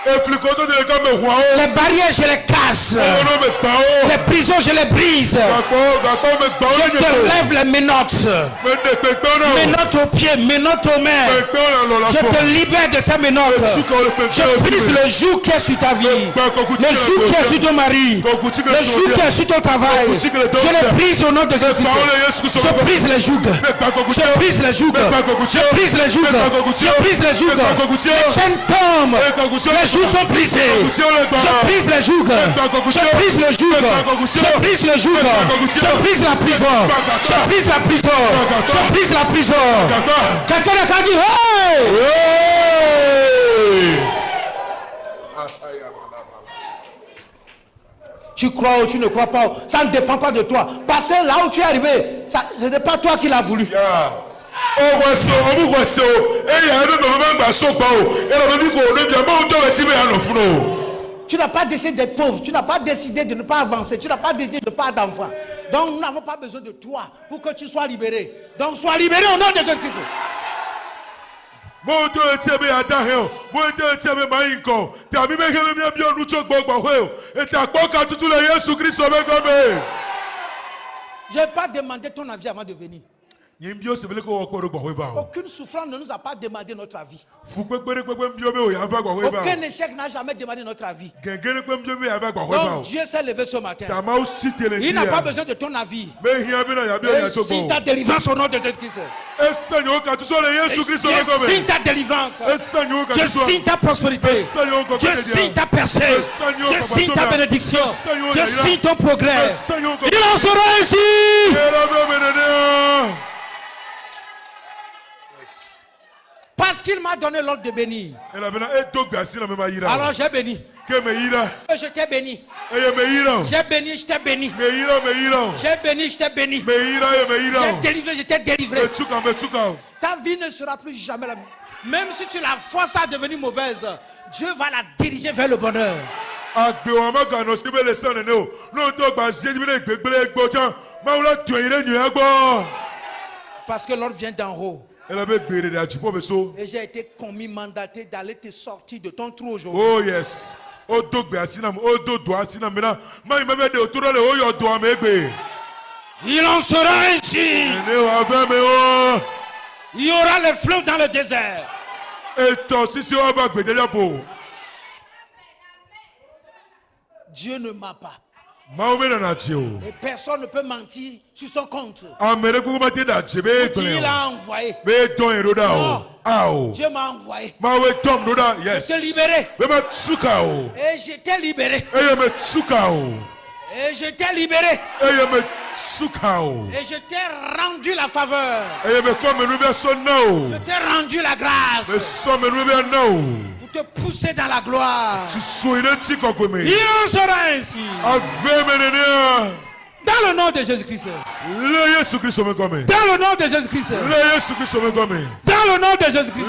Les barrières, je les casse. Les prisons, je les brise. Je te lève les menottes. Menottes aux pieds, menottes aux mains. Je te libère de ces menottes. Je brise le joug qui est sur ta vie. Le joug qui est sur ton mari. Le joug qui est sur ton travail. Je le brise au nom de Jésus-Christ. Je brise les jougs. Je brise les jougs. Je brise les jougs. Je brise les jougs. Les chaînes tombent. Les jougs sont brisés. Je brise les jougs. Je brise le joug. Je brise le joug. Je brise la prison. Je brise la prison. Je brise la prison. Quelqu'un a dit hey! Tu crois ou tu ne crois pas, ça ne dépend pas de toi. Parce que là où tu es arrivé, ce n'est pas toi qui l'as voulu. Tu n'as pas décidé d'être pauvre, tu n'as pas décidé de ne pas avancer, tu n'as pas décidé de ne pas avoir d'enfant. Donc nous n'avons pas besoin de toi pour que tu sois libéré. Donc sois libéré au nom de Jésus-Christ. Je n'ai pas demandé ton avis avant de venir. Aucune souffrance ne nous a pas demandé notre avis. Aucun échec n'a jamais demandé notre avis. Donc Dieu s'est levé ce matin. Il n'a pas besoin de ton avis. Et signe ta délivrance au nom de Jésus-Christ. Je signe ta délivrance. Je signe ta prospérité. Je signe ta percée. Je signe ta bénédiction. Je signe ton progrès. Il en sera ainsi. Parce qu'il m'a donné l'ordre de bénir. Alors j'ai béni. Je t'ai béni. J'ai béni, je t'ai béni. J'ai béni, je t'ai béni. J'ai délivré, je t'ai délivré. Ta vie ne sera plus jamais la même. Même si tu la forces à devenir mauvaise, Dieu va la diriger vers le bonheur. Parce que l'ordre vient d'en haut. Et j'ai été commis, mandaté d'aller te sortir de ton trou aujourd'hui. Oh yes. Il en sera ainsi. Il y aura les fleuves dans le désert. Dieu ne ment pas. Et personne ne peut mentir sur son compte. Il a envoyé. Non. Dieu m'a envoyé. Je t'ai libéré. Et je t'ai libéré. Et je t'ai libéré. Et je t'ai rendu la faveur. Je t'ai rendu la grâce. Pour te pousser dans la gloire. Il en sera ainsi. Dans le nom de Jésus-Christ. Dans le nom de Jésus-Christ. Dans le nom de Jésus-Christ.